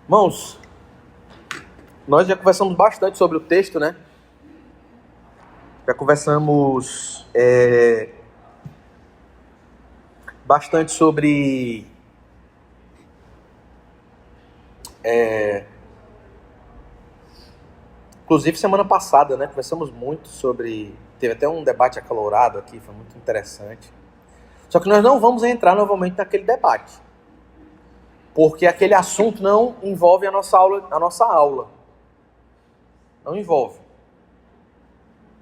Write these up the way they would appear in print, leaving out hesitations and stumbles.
Irmãos, nós já conversamos bastante sobre o texto, né? Já conversamos bastante sobre inclusive semana passada, né? Conversamos muito sobre... Teve até um debate acalorado aqui, foi muito interessante. Só que nós não vamos entrar novamente naquele debate, porque aquele assunto não envolve a nossa aula. Não envolve.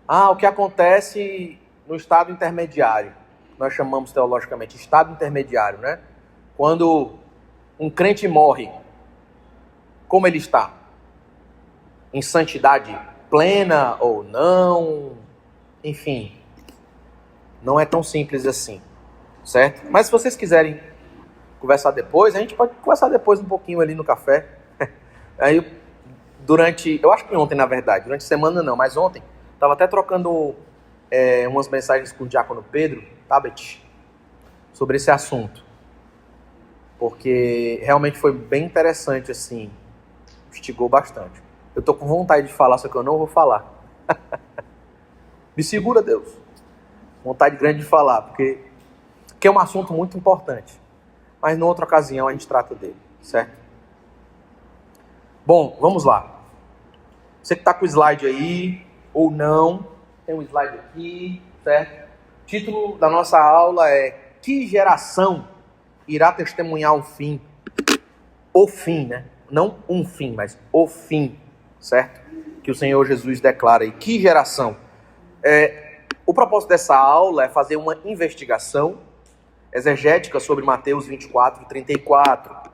O que acontece no estado intermediário? Nós chamamos teologicamente estado intermediário, né? Quando um crente morre, como ele está? Em santidade plena ou não? Enfim, não é tão simples assim, certo? Mas se vocês quiserem conversar depois, a gente pode conversar depois um pouquinho ali no café. Aí, eu acho que ontem, na verdade, durante a semana não, mas ontem, estava até trocando umas mensagens com o diácono Pedro Tabet sobre esse assunto, porque realmente foi bem interessante, assim, instigou bastante. Eu tô com vontade de falar, só que eu não vou falar. Me segura, Deus. Vontade grande de falar, porque é um assunto muito importante. Mas numa outra ocasião a gente trata dele, certo? Bom, vamos lá. Você que está com o slide aí, ou não, tem um slide aqui, certo? O título da nossa aula é: Que geração irá testemunhar o fim? O fim, né? Não um fim, mas o fim, certo? Que o Senhor Jesus declara aí. Que geração? O propósito dessa aula é fazer uma investigação exegética sobre Mateus 24 e 34,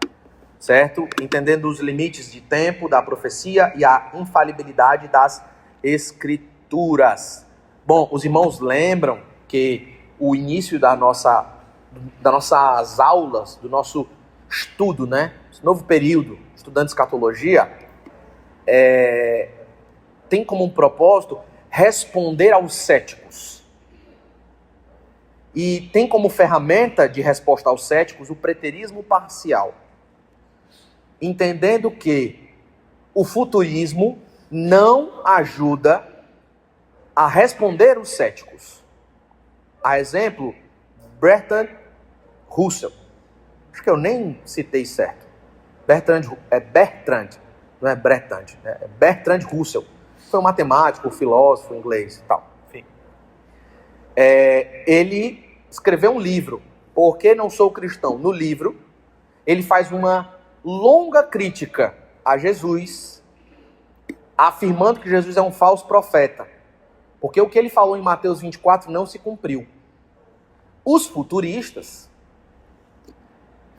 certo? Entendendo os limites de tempo da profecia e a infalibilidade das escrituras. Bom, os irmãos lembram que o início das nossas aulas, do nosso estudo, né? Esse novo período, estudando escatologia, tem como um propósito responder aos céticos. E tem como ferramenta de resposta aos céticos o preterismo parcial. Entendendo que o futurismo não ajuda a responder os céticos. A exemplo, Bertrand Russell. Acho que eu nem citei certo. Bertrand, não é Bertrand, é Bertrand Russell. Foi um matemático, filósofo inglês e tal. Enfim. Ele escreveu um livro, Por que Não Sou Cristão? No livro, ele faz uma longa crítica a Jesus, afirmando que Jesus é um falso profeta, porque o que ele falou em Mateus 24 não se cumpriu. Os futuristas...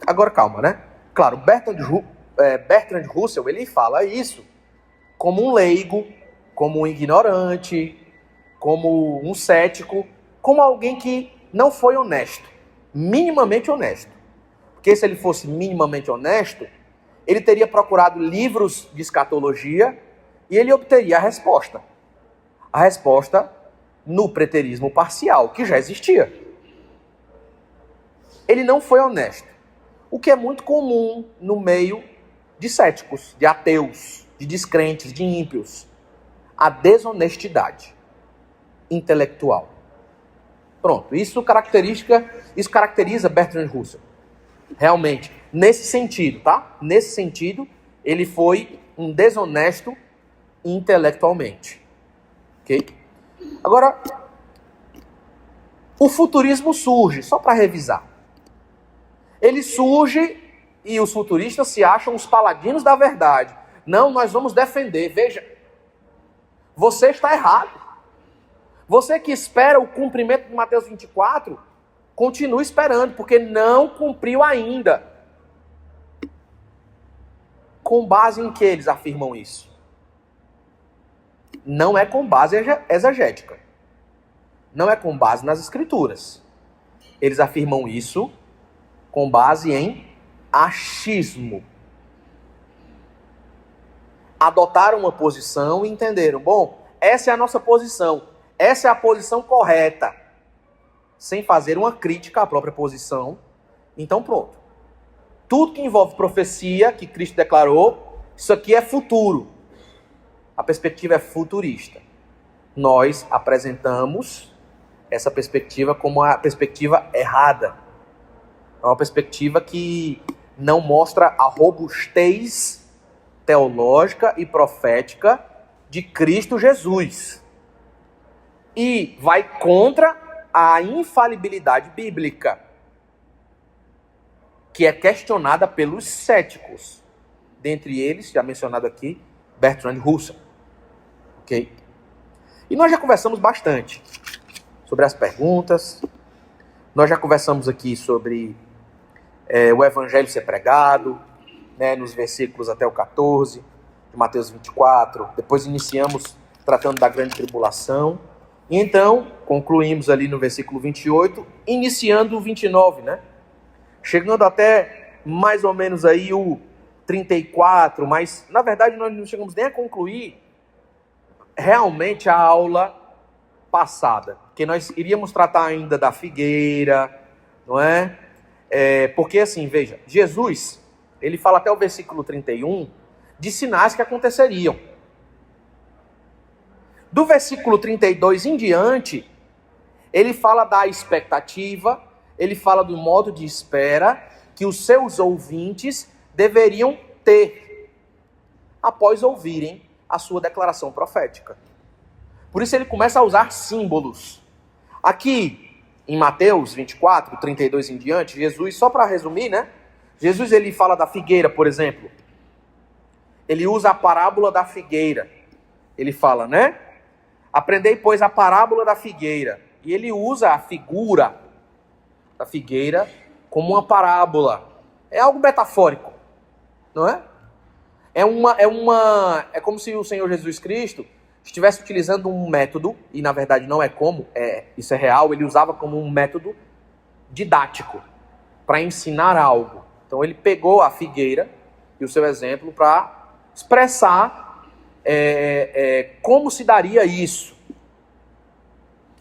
Agora calma, né? Claro, Bertrand Russell, ele fala isso como um leigo, como um ignorante, como um cético, como alguém que não foi honesto, minimamente honesto. Porque se ele fosse minimamente honesto, ele teria procurado livros de escatologia e ele obteria a resposta. A resposta no preterismo parcial, que já existia. Ele não foi honesto. O que é muito comum no meio de céticos, de ateus, de descrentes, de ímpios. A desonestidade intelectual. Pronto, isso caracteriza Bertrand Russell. Realmente, nesse sentido, tá? Nesse sentido, ele foi um desonesto intelectualmente. Ok? Agora, o futurismo surge, só para revisar. Ele surge e os futuristas se acham os paladinos da verdade. Não, nós vamos defender. Veja, você está errado. Você que espera o cumprimento de Mateus 24, continue esperando, porque não cumpriu ainda. Com base em que eles afirmam isso? Não é com base exegética. Não é com base nas escrituras. Eles afirmam isso com base em achismo. Adotaram uma posição e entenderam, bom, essa é a nossa posição, essa é a posição correta, sem fazer uma crítica à própria posição. Então pronto. Tudo que envolve profecia, que Cristo declarou, isso aqui é futuro. A perspectiva é futurista. Nós apresentamos essa perspectiva como a perspectiva errada. É uma perspectiva que não mostra a robustez teológica e profética de Cristo Jesus. E vai contra a infalibilidade bíblica, que é questionada pelos céticos. Dentre eles, já mencionado aqui, Bertrand Russell. Ok? E nós já conversamos bastante sobre as perguntas. Nós já conversamos aqui sobre o evangelho ser pregado, né, nos versículos até o 14, de Mateus 24. Depois iniciamos tratando da grande tribulação. E então, concluímos ali no versículo 28, iniciando o 29, né? Chegando até mais ou menos aí o 34, mas na verdade nós não chegamos nem a concluir realmente a aula passada, porque nós iríamos tratar ainda da figueira, não é? Porque assim, veja, Jesus, ele fala até o versículo 31 de sinais que aconteceriam. Do versículo 32 em diante, ele fala da expectativa, ele fala do modo de espera que os seus ouvintes deveriam ter após ouvirem a sua declaração profética. Por isso ele começa a usar símbolos. Aqui, em Mateus 24, 32 em diante, Jesus, só para resumir, né? Jesus, ele fala da figueira, por exemplo. Ele usa a parábola da figueira. Ele fala, né? Aprendei, pois, a parábola da figueira. E ele usa a figura da figueira como uma parábola. É algo metafórico, não é? É como se o Senhor Jesus Cristo estivesse utilizando um método, e na verdade não é como, isso é real, ele usava como um método didático para ensinar algo. Então ele pegou a figueira e o seu exemplo para expressar como se daria isso.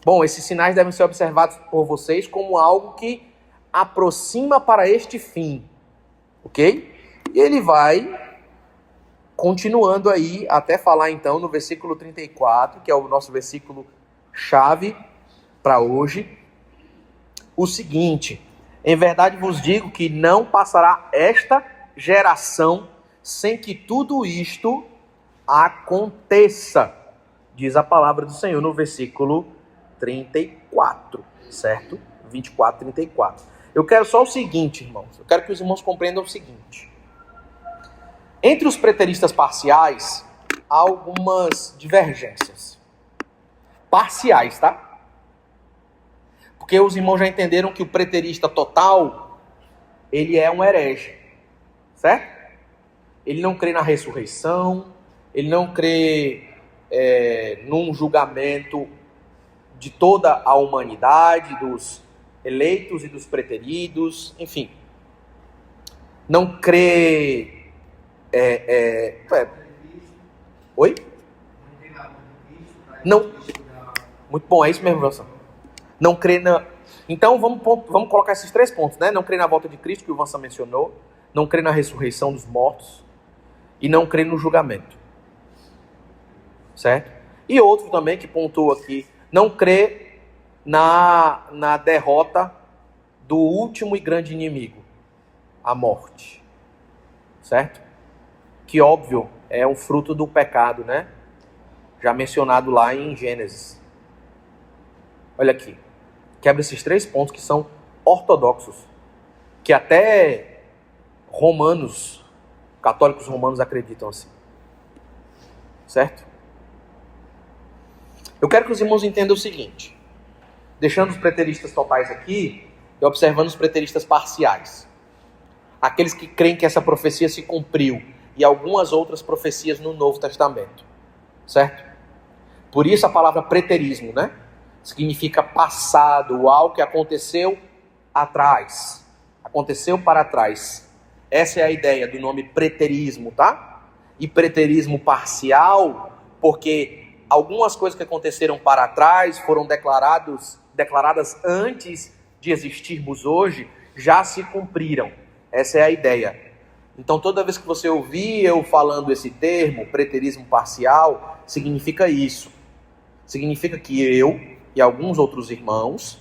Bom, esses sinais devem ser observados por vocês como algo que aproxima para este fim, ok? E ele vai continuando aí até falar então no versículo 34, que é o nosso versículo chave para hoje, o seguinte: em verdade vos digo que não passará esta geração sem que tudo isto aconteça, diz a palavra do Senhor no versículo 34, certo? 24, 34. Eu quero só o seguinte, irmãos. Eu quero que os irmãos compreendam o seguinte. Entre os preteristas parciais, há algumas divergências. Parciais, tá? Porque os irmãos já entenderam que o preterista total, ele é um herege, certo? Ele não crê na ressurreição, ele não crê num julgamento de toda a humanidade, dos eleitos e dos preteridos, enfim. Não crê... Oi? Não. Muito bom, é isso mesmo, Wilson. Não crê na... Então, vamos colocar esses 3 pontos, né? Não crê na volta de Cristo, que o Wilson mencionou. Não crê na ressurreição dos mortos. E não crê no julgamento. Certo? E outro também que pontua aqui. Não crê na derrota do último e grande inimigo. A morte. Certo? Que, óbvio, é um fruto do pecado, né? Já mencionado lá em Gênesis. Olha aqui. Quebra esses 3 pontos que são ortodoxos. Que até romanos, católicos romanos acreditam assim. Certo? Eu quero que os irmãos entendam o seguinte. Deixando os preteristas totais aqui e observando os preteristas parciais. Aqueles que creem que essa profecia se cumpriu e algumas outras profecias no Novo Testamento. Certo? Por isso a palavra preterismo, né? Significa passado, algo que aconteceu atrás. Aconteceu para trás. Essa é a ideia do nome preterismo, tá? E preterismo parcial, porque algumas coisas que aconteceram para trás foram declaradas antes de existirmos hoje, já se cumpriram. Essa é a ideia. Então, toda vez que você ouvir eu falando esse termo, preterismo parcial, significa isso. Significa que eu e alguns outros irmãos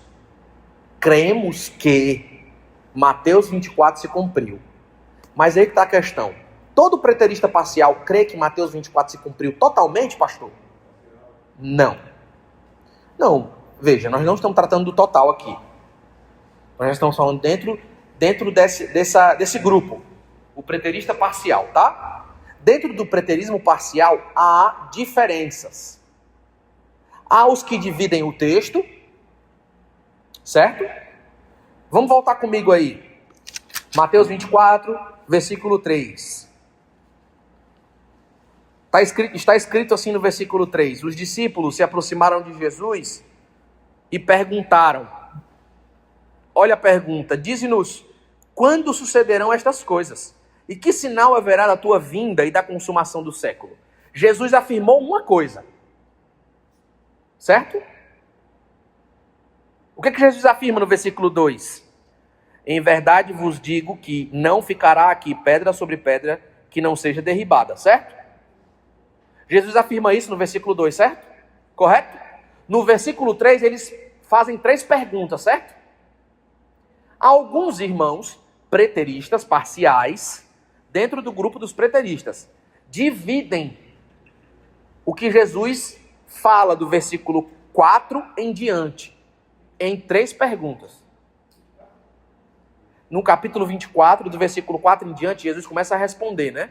cremos que Mateus 24 se cumpriu. Mas aí que está a questão. Todo preterista parcial crê que Mateus 24 se cumpriu totalmente, pastor? Não. Não, veja, nós não estamos tratando do total aqui. Nós estamos falando dentro desse grupo. O preterista parcial, tá? Dentro do preterismo parcial há diferenças. Há os que dividem o texto, certo? Vamos voltar comigo aí. Mateus 24, versículo 3. Está escrito assim no versículo 3. Os discípulos se aproximaram de Jesus e perguntaram. Olha a pergunta. Dize-nos, quando sucederão estas coisas? E que sinal haverá da tua vinda e da consumação do século? Jesus afirmou uma coisa. Certo? O que Jesus afirma no versículo 2? Em verdade vos digo que não ficará aqui pedra sobre pedra que não seja derribada, certo? Jesus afirma isso no versículo 2, certo? Correto? No versículo 3 eles fazem 3 perguntas, certo? Alguns irmãos preteristas parciais, dentro do grupo dos preteristas, dividem o que Jesus fala do versículo 4 em diante, em 3 perguntas. No capítulo 24, do versículo 4 em diante, Jesus começa a responder, né?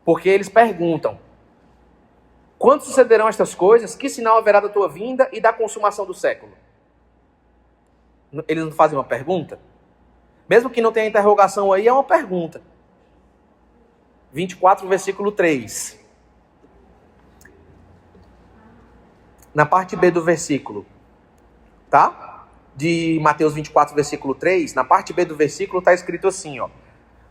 Porque eles perguntam, quando sucederão estas coisas, que sinal haverá da tua vinda e da consumação do século? Eles não fazem uma pergunta? Mesmo que não tenha interrogação aí, é uma pergunta. 24, versículo 3. Na parte B do versículo, tá? De Mateus 24, versículo 3, na parte B do versículo está escrito assim, ó.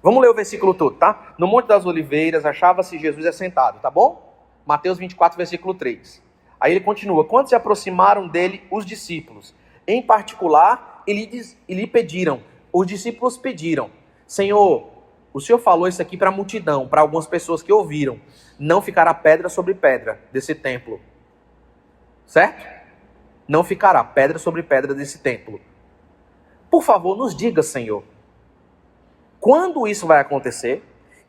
Vamos ler o versículo todo, tá? No Monte das Oliveiras achava-se Jesus assentado, tá bom? Mateus 24, versículo 3. Aí ele continua, quando se aproximaram dele os discípulos, em particular, lhe pediram, os discípulos pediram, Senhor, o Senhor falou isso aqui para a multidão, para algumas pessoas que ouviram, não ficará pedra sobre pedra desse templo, certo? Não ficará pedra sobre pedra desse templo. Por favor, nos diga, Senhor, quando isso vai acontecer,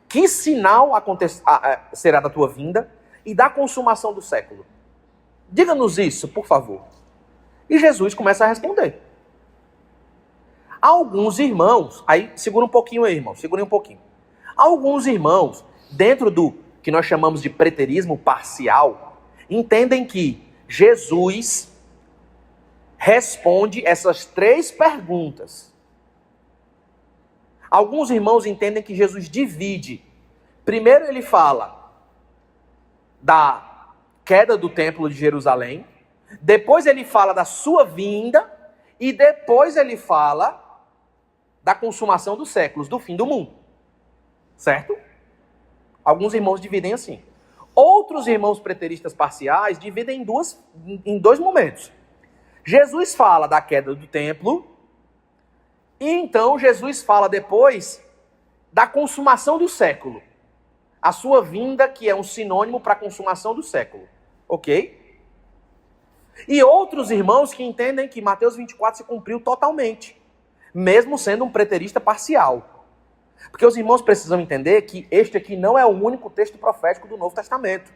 que sinal será da tua vinda e da consumação do século? Diga-nos isso, por favor. E Jesus começa a responder. Alguns irmãos, aí segura um pouquinho aí, irmão, segura um pouquinho. Alguns irmãos, dentro do que nós chamamos de preterismo parcial, entendem que Jesus responde essas 3 perguntas. Alguns irmãos entendem que Jesus divide. Primeiro ele fala da queda do templo de Jerusalém, depois ele fala da sua vinda e depois ele fala da consumação dos séculos, do fim do mundo. Certo? Alguns irmãos dividem assim. Outros irmãos preteristas parciais dividem em 2 momentos. Jesus fala da queda do templo, e então Jesus fala depois da consumação do século. A sua vinda, que é um sinônimo para a consumação do século. Ok? E outros irmãos que entendem que Mateus 24 se cumpriu totalmente, mesmo sendo um preterista parcial. Porque os irmãos precisam entender que este aqui não é o único texto profético do Novo Testamento.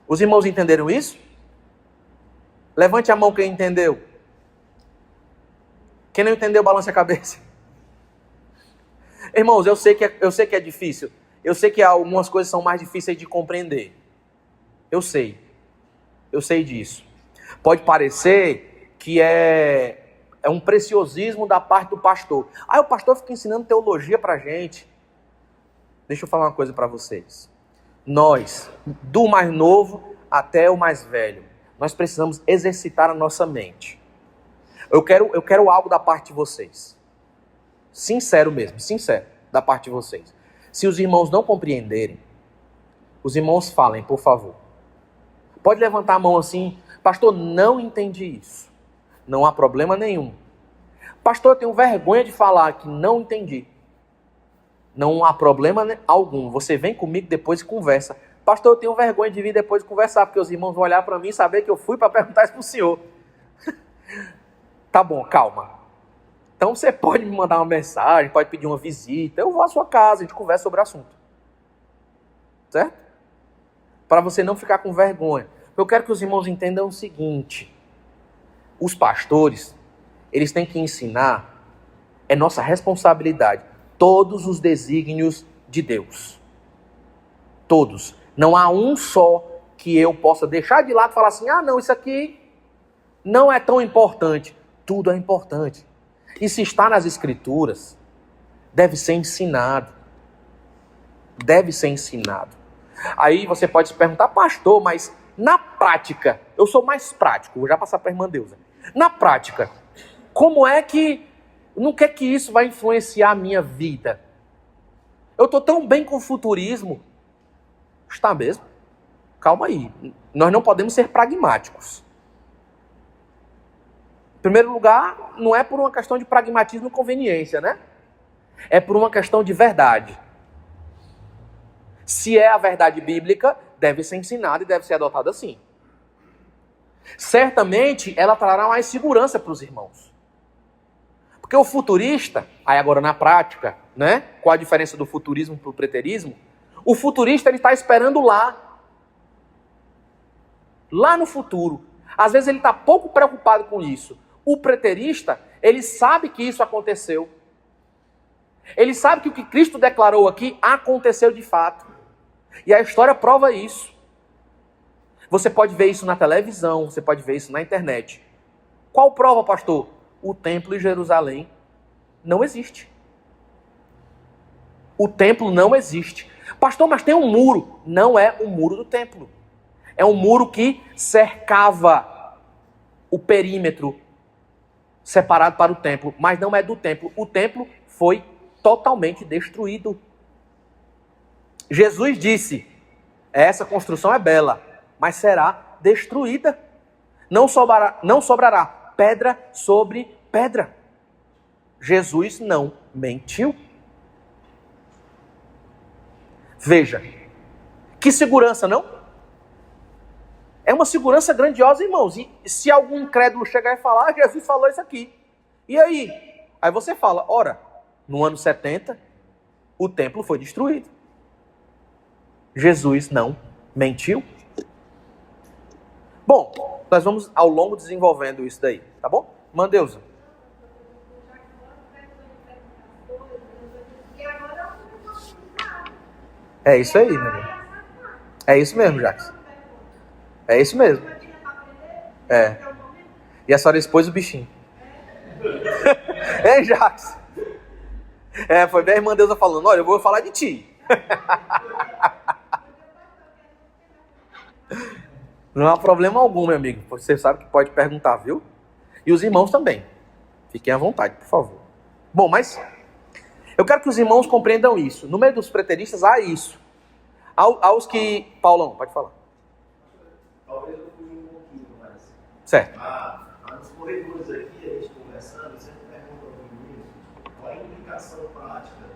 Os irmãos entenderam isso? Levante a mão quem entendeu. Quem não entendeu, balance a cabeça. Irmãos, eu sei que é difícil. Eu sei que algumas coisas são mais difíceis de compreender. Eu sei disso. Pode parecer que é um preciosismo da parte do pastor. O pastor fica ensinando teologia pra gente. Deixa eu falar uma coisa para vocês. Nós, do mais novo até o mais velho, nós precisamos exercitar a nossa mente. Eu quero algo da parte de vocês. Sincero mesmo, sincero, da parte de vocês. Se os irmãos não compreenderem, os irmãos falem, por favor. Pode levantar a mão assim, pastor, não entendi isso. Não há problema nenhum. Pastor, eu tenho vergonha de falar que não entendi. Não há problema algum. Você vem comigo depois e conversa. Pastor, eu tenho vergonha de vir depois e conversar, porque os irmãos vão olhar para mim e saber que eu fui para perguntar isso para o senhor. Tá bom, calma. Então você pode me mandar uma mensagem, pode pedir uma visita. Eu vou à sua casa, a gente conversa sobre o assunto. Certo? Para você não ficar com vergonha. Eu quero que os irmãos entendam o seguinte. Os pastores, eles têm que ensinar, é nossa responsabilidade, todos os desígnios de Deus. Todos. Não há um só que eu possa deixar de lado e falar assim, não, isso aqui não é tão importante. Tudo é importante. E se está nas Escrituras, deve ser ensinado. Deve ser ensinado. Aí você pode se perguntar, pastor, mas na prática, eu sou mais prático, vou já passar para a irmã Deusa. Na prática, como é que, no que é que isso vai influenciar a minha vida? Eu estou tão bem com o futurismo. Está mesmo? Calma aí. Nós não podemos ser pragmáticos. Em primeiro lugar, não é por uma questão de pragmatismo e conveniência, né? É por uma questão de verdade. Se é a verdade bíblica, deve ser ensinada e deve ser adotada assim. Certamente, ela trará mais segurança para os irmãos. Porque o futurista, aí agora na prática, né? Qual a diferença do futurismo para o preterismo? O futurista, ele está esperando lá no futuro. Às vezes ele está pouco preocupado com isso. O preterista, ele sabe que isso aconteceu. Ele sabe que o que Cristo declarou aqui aconteceu de fato. E a história prova isso. Você pode ver isso na televisão, você pode ver isso na internet. Qual prova, pastor? O templo em Jerusalém não existe. O templo não existe. Pastor, mas tem um muro. Não é o muro do templo. É um muro que cercava o perímetro separado para o templo, mas não é do templo. O templo foi totalmente destruído. Jesus disse, essa construção é bela, mas será destruída. Não sobrará pedra sobre pedra. Jesus não mentiu. Veja, que segurança, não? É uma segurança grandiosa, irmãos. E se algum incrédulo chegar e falar, Jesus falou isso aqui. E aí? Aí você fala, ora, no ano 70, o templo foi destruído. Jesus não mentiu. Bom, nós vamos ao longo desenvolvendo isso daí, tá bom? Mandeusa. É isso aí, meu amigo. É isso mesmo, Jacques. É isso mesmo. É. E a senhora expôs o bichinho. É, Jacques? Foi bem a irmã Deusa falando, olha, eu vou falar de ti. Não há problema algum, meu amigo. Você sabe que pode perguntar, viu? E os irmãos também. Fiquem à vontade, por favor. Bom, mas eu quero que os irmãos compreendam isso. No meio dos preteristas há isso. Aos que... Paulão, pode falar. Talvez eu fuja um pouquinho, mas... Certo. Nos corredores aqui, a gente conversando, eu sempre pergunto ao ministro qual a implicação prática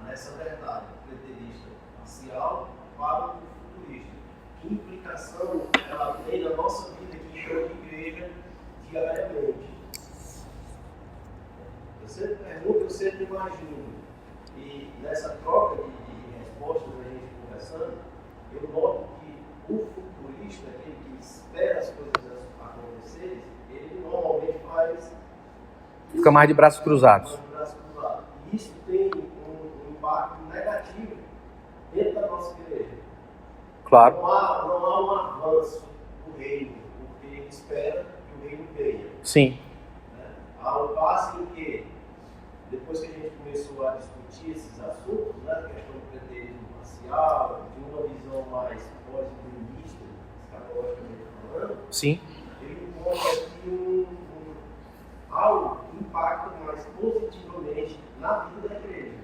nessa verdade preterista parcial para o futurista. Que implicação ela tem na nossa vida aqui enquanto igreja diariamente? Eu sempre pergunto, eu sempre imagino. E nessa troca de respostas, a gente conversando, eu noto que o futurista, aquele que espera as coisas acontecerem, ele normalmente faz... Fica mais de braços cruzados. E isso tem um impacto negativo dentro da nossa igreja. Claro. Não há um avanço do reino, porque ele espera que o reino venha. Sim. Ao passo em que, depois que a gente começou a discutir esses assuntos, né, a questão do preterismo parcial, de uma visão mais pós-iluminista, escatologicamente falando, sim, ele encontra aqui algo que impacta mais positivamente na vida da igreja.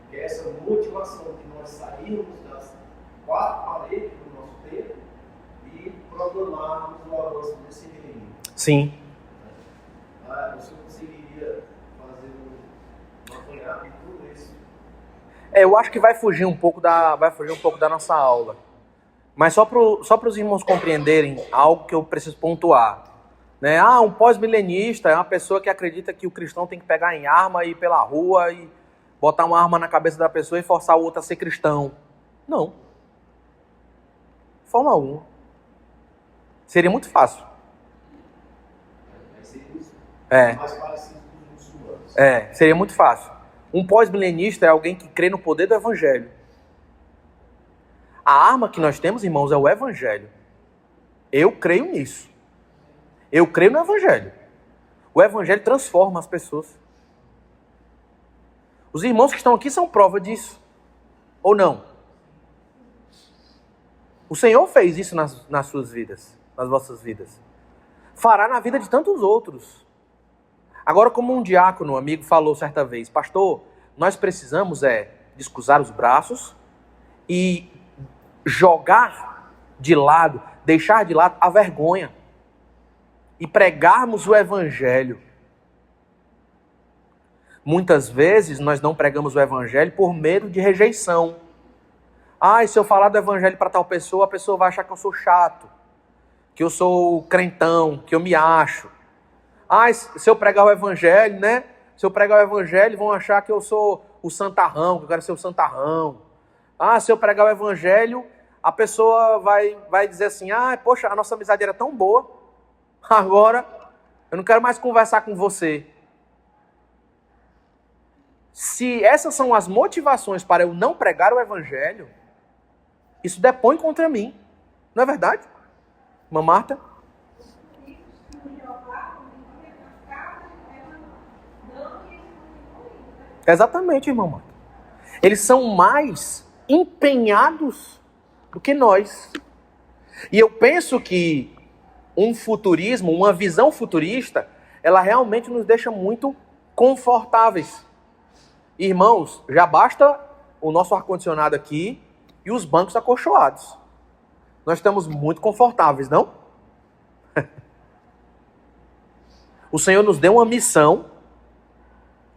Que é essa motivação de nós sairmos das quatro paredes do nosso tempo e proclamarmos o avanço desse reino. Sim. Os sonhar e tudo isso. Eu acho que vai fugir um pouco da nossa aula. Mas só para os irmãos compreenderem algo que eu preciso pontuar. Né? Um pós-milenista é uma pessoa que acredita que o cristão tem que pegar em arma e ir pela rua e botar uma arma na cabeça da pessoa e forçar o outro a ser cristão. Não. De forma alguma. Seria muito fácil. Mais parecido com os muçulmanos. Seria muito fácil. Um pós-milenista é alguém que crê no poder do evangelho. A arma que nós temos, irmãos, é o evangelho. Eu creio nisso. Eu creio no evangelho. O evangelho transforma as pessoas. Os irmãos que estão aqui são prova disso. Ou não? O Senhor fez isso nas suas vidas, nas vossas vidas. Fará na vida de tantos outros. Agora, como um diácono, amigo, falou certa vez, pastor, nós precisamos descruzar os braços e jogar de lado, deixar de lado a vergonha e pregarmos o evangelho. Muitas vezes nós não pregamos o evangelho por medo de rejeição. E se eu falar do evangelho para tal pessoa, a pessoa vai achar que eu sou chato, que eu sou crentão, que eu me acho. Se eu pregar o evangelho, né? Se eu pregar o evangelho, vão achar que eu sou o santarrão, que eu quero ser o santarrão. Se eu pregar o evangelho, a pessoa vai dizer assim, poxa, a nossa amizade era tão boa, agora eu não quero mais conversar com você. Se essas são as motivações para eu não pregar o evangelho, isso depõe contra mim. Não é verdade, irmã Marta? Exatamente, irmã Marta. Eles são mais empenhados do que nós. E eu penso que um futurismo, uma visão futurista, ela realmente nos deixa muito confortáveis. Irmãos, já basta o nosso ar-condicionado aqui e os bancos acolchoados. Nós estamos muito confortáveis, não? O Senhor nos deu uma missão,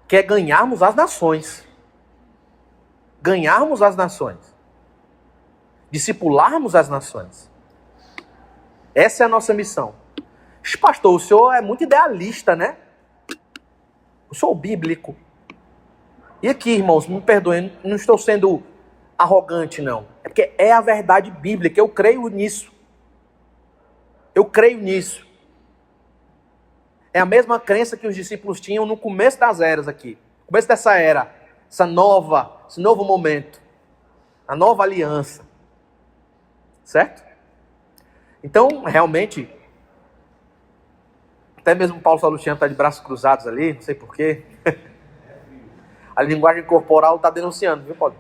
que é ganharmos as nações. Ganharmos as nações. Discipularmos as nações. Essa é a nossa missão. Pastor, o senhor é muito idealista, né? Eu sou bíblico. E aqui, irmãos, me perdoem, não estou sendo arrogante, não. É porque é a verdade bíblica, eu creio nisso. Eu creio nisso. É a mesma crença que os discípulos tinham no começo das eras aqui. No começo dessa era, esse novo momento. A nova aliança. Certo? Então, realmente, até mesmo Paulo Salustiano está de braços cruzados ali, não sei porquê. A linguagem corporal está denunciando, viu, Paulo?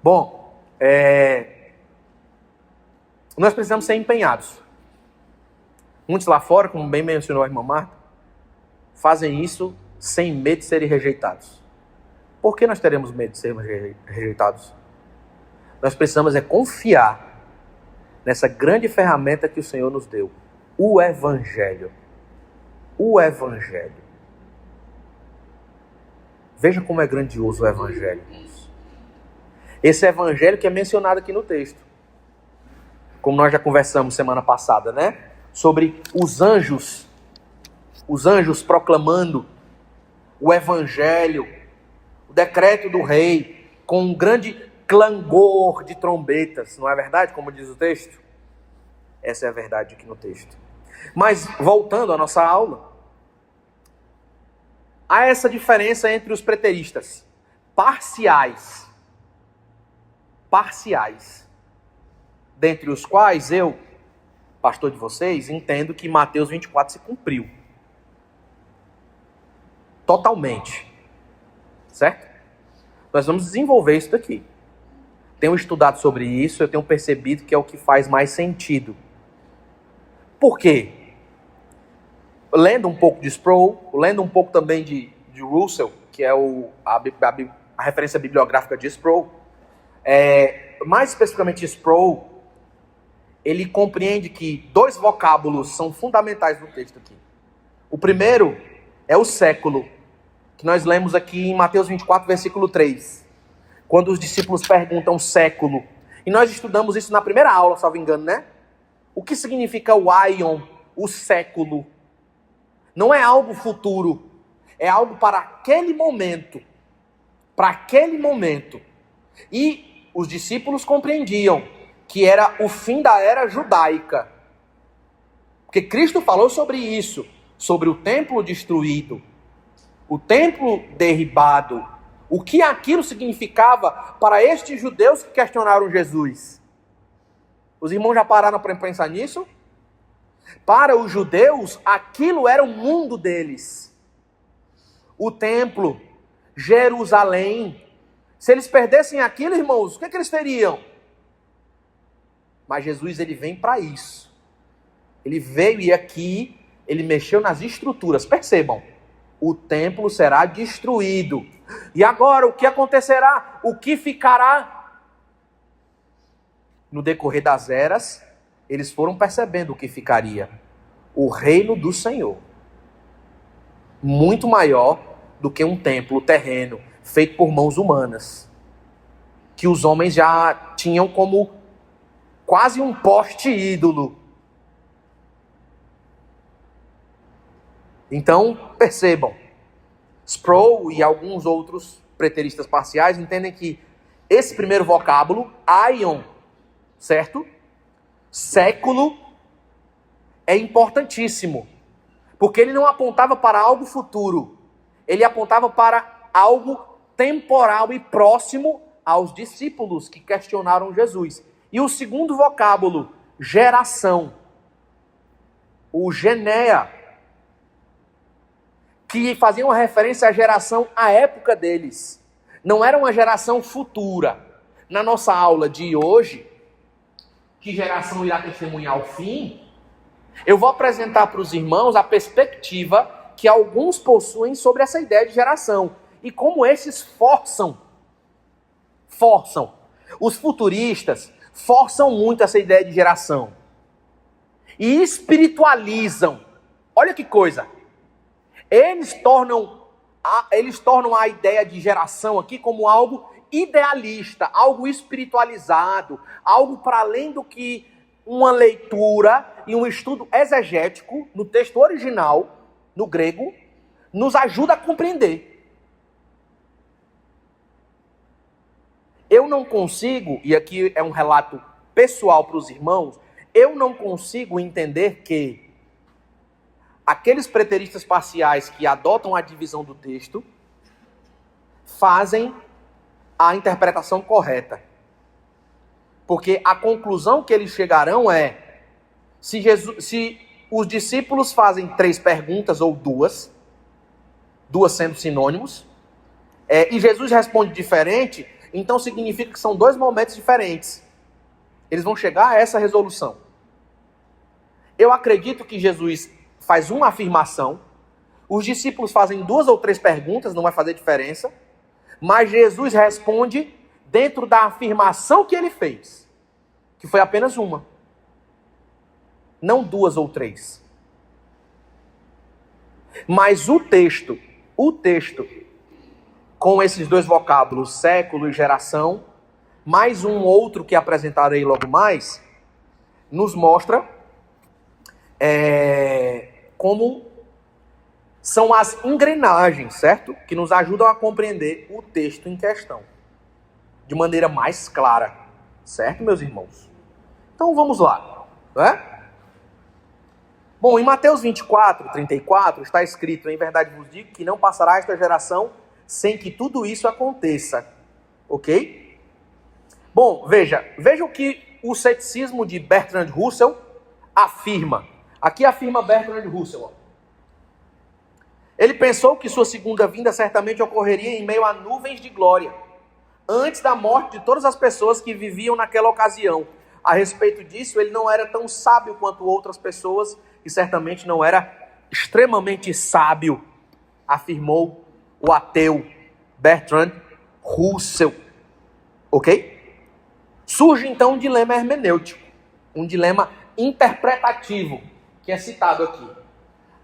Bom, nós precisamos ser empenhados. Muitos lá fora, como bem mencionou a irmã Marta, fazem isso sem medo de serem rejeitados. Por que nós teremos medo de sermos rejeitados? Nós precisamos confiar nessa grande ferramenta que o Senhor nos deu. O Evangelho. O Evangelho. Veja como é grandioso o Evangelho. Esse Evangelho que é mencionado aqui no texto. Como nós já conversamos semana passada, né? Sobre os anjos proclamando o Evangelho, o decreto do rei, com um grande clangor de trombetas, não é verdade? Como diz o texto? Essa é a verdade aqui no texto. Mas, voltando à nossa aula, há essa diferença entre os preteristas parciais, dentre os quais eu, pastor de vocês, entendo que Mateus 24 se cumpriu. Totalmente. Certo? Nós vamos desenvolver isso daqui. Tenho estudado sobre isso, eu tenho percebido que é o que faz mais sentido. Por quê? Lendo um pouco de Sproul, lendo um pouco também de Russell, que é a referência bibliográfica de Sproul, mais especificamente Sproul, ele compreende que 2 vocábulos são fundamentais no texto aqui. O primeiro é o século. que nós lemos aqui em Mateus 24, versículo 3. Quando os discípulos perguntam século. E nós estudamos isso na primeira aula, salvo engano, né? O que significa o aion, o século? Não é algo futuro. É algo para aquele momento. Para aquele momento. E os discípulos compreendiam que era o fim da era judaica. Porque Cristo falou sobre isso. Sobre o templo destruído. O templo derribado. O que aquilo significava para estes judeus que questionaram Jesus? Os irmãos já pararam para pensar nisso? Para os judeus, aquilo era o mundo deles. O templo, Jerusalém. Se eles perdessem aquilo, irmãos, o que eles teriam? Mas Jesus, ele vem para isso. Ele veio e aqui, ele mexeu nas estruturas. Percebam, o templo será destruído. E agora, o que acontecerá? O que ficará? No decorrer das eras, eles foram percebendo o que ficaria. O reino do Senhor. Muito maior do que um templo terreno, feito por mãos humanas. Que os homens já tinham como quase um poste ídolo. Então, percebam. Sproul e alguns outros preteristas parciais entendem que esse primeiro vocábulo, aion, certo? Século, é importantíssimo. Porque ele não apontava para algo futuro. Ele apontava para algo temporal e próximo aos discípulos que questionaram Jesus. E o segundo vocábulo, geração. O genea, que faziam uma referência à geração, à época deles. Não era uma geração futura. Na nossa aula de hoje, que geração irá testemunhar o fim, eu vou apresentar para os irmãos a perspectiva que alguns possuem sobre essa ideia de geração. E como esses forçam. Os futuristas forçam muito essa ideia de geração. E espiritualizam. Olha que coisa. Eles tornam a ideia de geração aqui como algo idealista, algo espiritualizado, algo para além do que uma leitura e um estudo exegético no texto original, no grego, nos ajuda a compreender. Eu não consigo, e aqui é um relato pessoal para os irmãos, eu não consigo entender que aqueles preteristas parciais que adotam a divisão do texto fazem a interpretação correta. Porque a conclusão que eles chegarão é, se os discípulos fazem 3 perguntas ou duas sendo sinônimos, e Jesus responde diferente, então significa que são 2 momentos diferentes. Eles vão chegar a essa resolução. Eu acredito que Jesus faz uma afirmação, os discípulos fazem 2 ou 3 perguntas, não vai fazer diferença, mas Jesus responde dentro da afirmação que ele fez, que foi apenas uma, não 2 ou 3. Mas o texto, com esses 2 vocábulos, século e geração, mais um outro que apresentarei logo mais, nos mostra como são as engrenagens, certo? Que nos ajudam a compreender o texto em questão de maneira mais clara, certo, meus irmãos? Então vamos lá, né? Bom, em Mateus 24, 34, está escrito: em verdade vos digo que não passará esta geração sem que tudo isso aconteça, ok? Bom, veja o que o ceticismo de Bertrand Russell afirma. Aqui afirma Bertrand Russell, ó. Ele pensou que sua segunda vinda certamente ocorreria em meio a nuvens de glória, antes da morte de todas as pessoas que viviam naquela ocasião. A respeito disso, ele não era tão sábio quanto outras pessoas, e certamente não era extremamente sábio, afirmou o ateu Bertrand Russell. Ok? Surge então um dilema hermenêutico, um dilema interpretativo, que é citado aqui.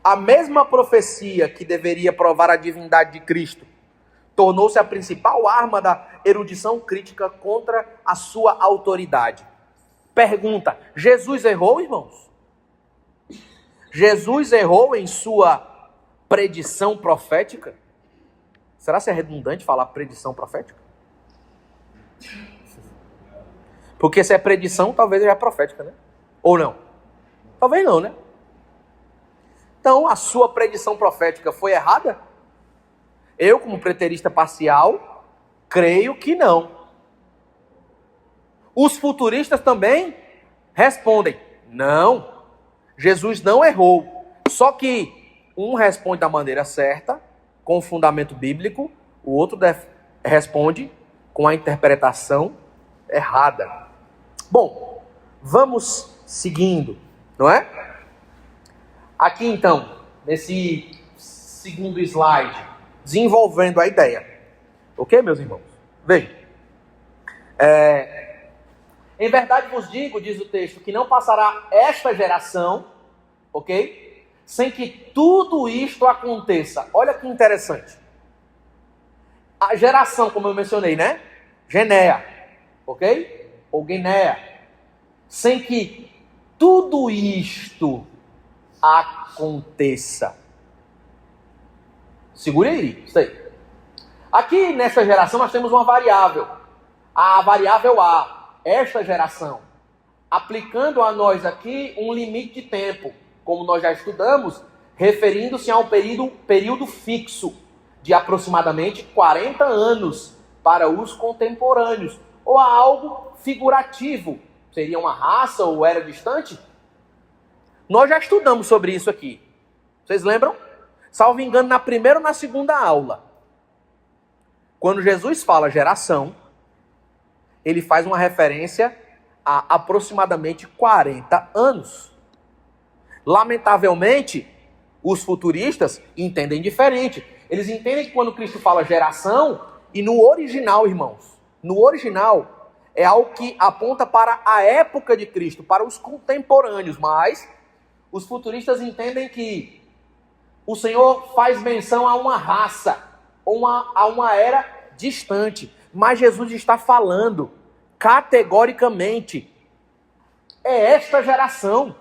a mesma profecia que deveria provar a divindade de Cristo tornou-se a principal arma da erudição crítica contra a sua autoridade. Pergunta: Jesus errou, irmãos? Jesus errou em sua predição profética? Será que é redundante falar predição profética? Porque se é predição, talvez já é profética, né? Ou não? Talvez não, né? Então, a sua predição profética foi errada? Eu, como preterista parcial, creio que não. Os futuristas também respondem: não, Jesus não errou. Só que um responde da maneira certa, com o fundamento bíblico, o outro responde com a interpretação errada. Bom, vamos seguindo, não é? Aqui então, nesse segundo slide, desenvolvendo a ideia. Ok, meus irmãos? Vejam. Em verdade vos digo, diz o texto, que não passará esta geração, ok? Sem que tudo isto aconteça. Olha que interessante. A geração, como eu mencionei, né? Genéia, ok? Ou Guinéia. Sem que tudo isto aconteça. Segure aí, isso aí. Aqui nessa geração nós temos uma variável. A variável A, esta geração. Aplicando a nós aqui um limite de tempo, como nós já estudamos, referindo-se a um período fixo de aproximadamente 40 anos para os contemporâneos, ou a algo figurativo. Seria uma raça ou era distante? Nós já estudamos sobre isso aqui. Vocês lembram? Salvo engano, na primeira ou na segunda aula. Quando Jesus fala geração, ele faz uma referência a aproximadamente 40 anos. Lamentavelmente, os futuristas entendem diferente. Eles entendem que quando Cristo fala geração, e no original, irmãos, no original é algo que aponta para a época de Cristo, para os contemporâneos, mas os futuristas entendem que o Senhor faz menção a uma raça, a uma era distante. Mas Jesus está falando categoricamente, é esta geração.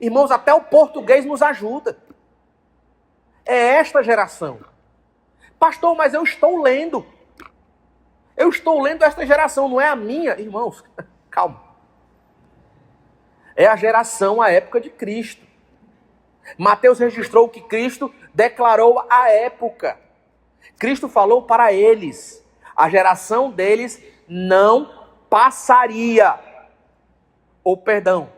Irmãos, até o português nos ajuda. É esta geração. Pastor, mas eu estou lendo. Eu estou lendo esta geração, não é a minha. Irmãos, calma. É a geração, a época de Cristo. Mateus registrou que Cristo declarou a época. Cristo falou para eles. A geração deles não passaria. Ou perdão,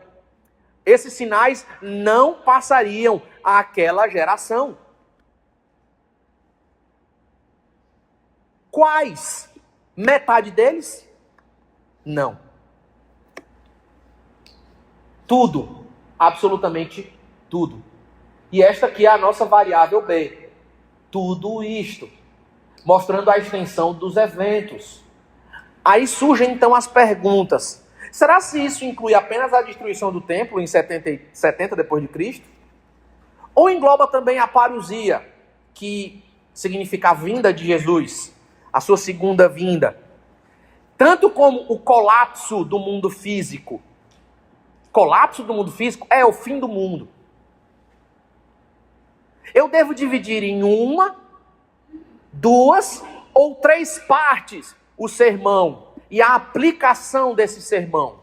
esses sinais não passariam àquela geração. Quais? Metade deles? Não. Tudo. Absolutamente tudo. E esta aqui é a nossa variável B. Tudo isto. Mostrando a extensão dos eventos. Aí surgem então as perguntas. Será se isso inclui apenas a destruição do templo em 70 depois de Cristo? Ou engloba também a parousia, que significa a vinda de Jesus, a sua segunda vinda? Tanto como o colapso do mundo físico. Colapso do mundo físico é o fim do mundo. Eu devo dividir em uma, duas ou três partes o sermão e a aplicação desse sermão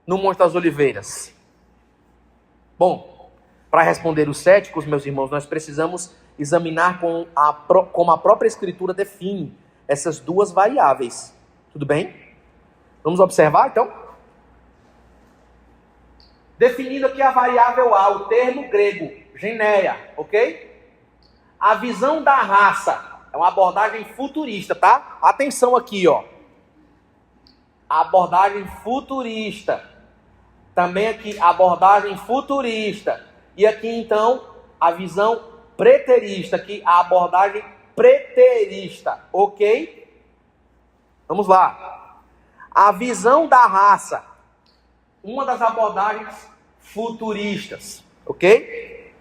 no Monte das Oliveiras. Bom, para responder os céticos, meus irmãos, nós precisamos examinar como a própria Escritura define essas duas variáveis. Tudo bem? Vamos observar, então? Definindo aqui a variável A, o termo grego, genéia, ok? A visão da raça é uma abordagem futurista, tá? Atenção aqui, ó. A abordagem futurista. Também aqui, a abordagem futurista. E aqui, então, a visão preterista. Aqui, a abordagem preterista, ok? Vamos lá. A visão da raça. Uma das abordagens futuristas. Ok?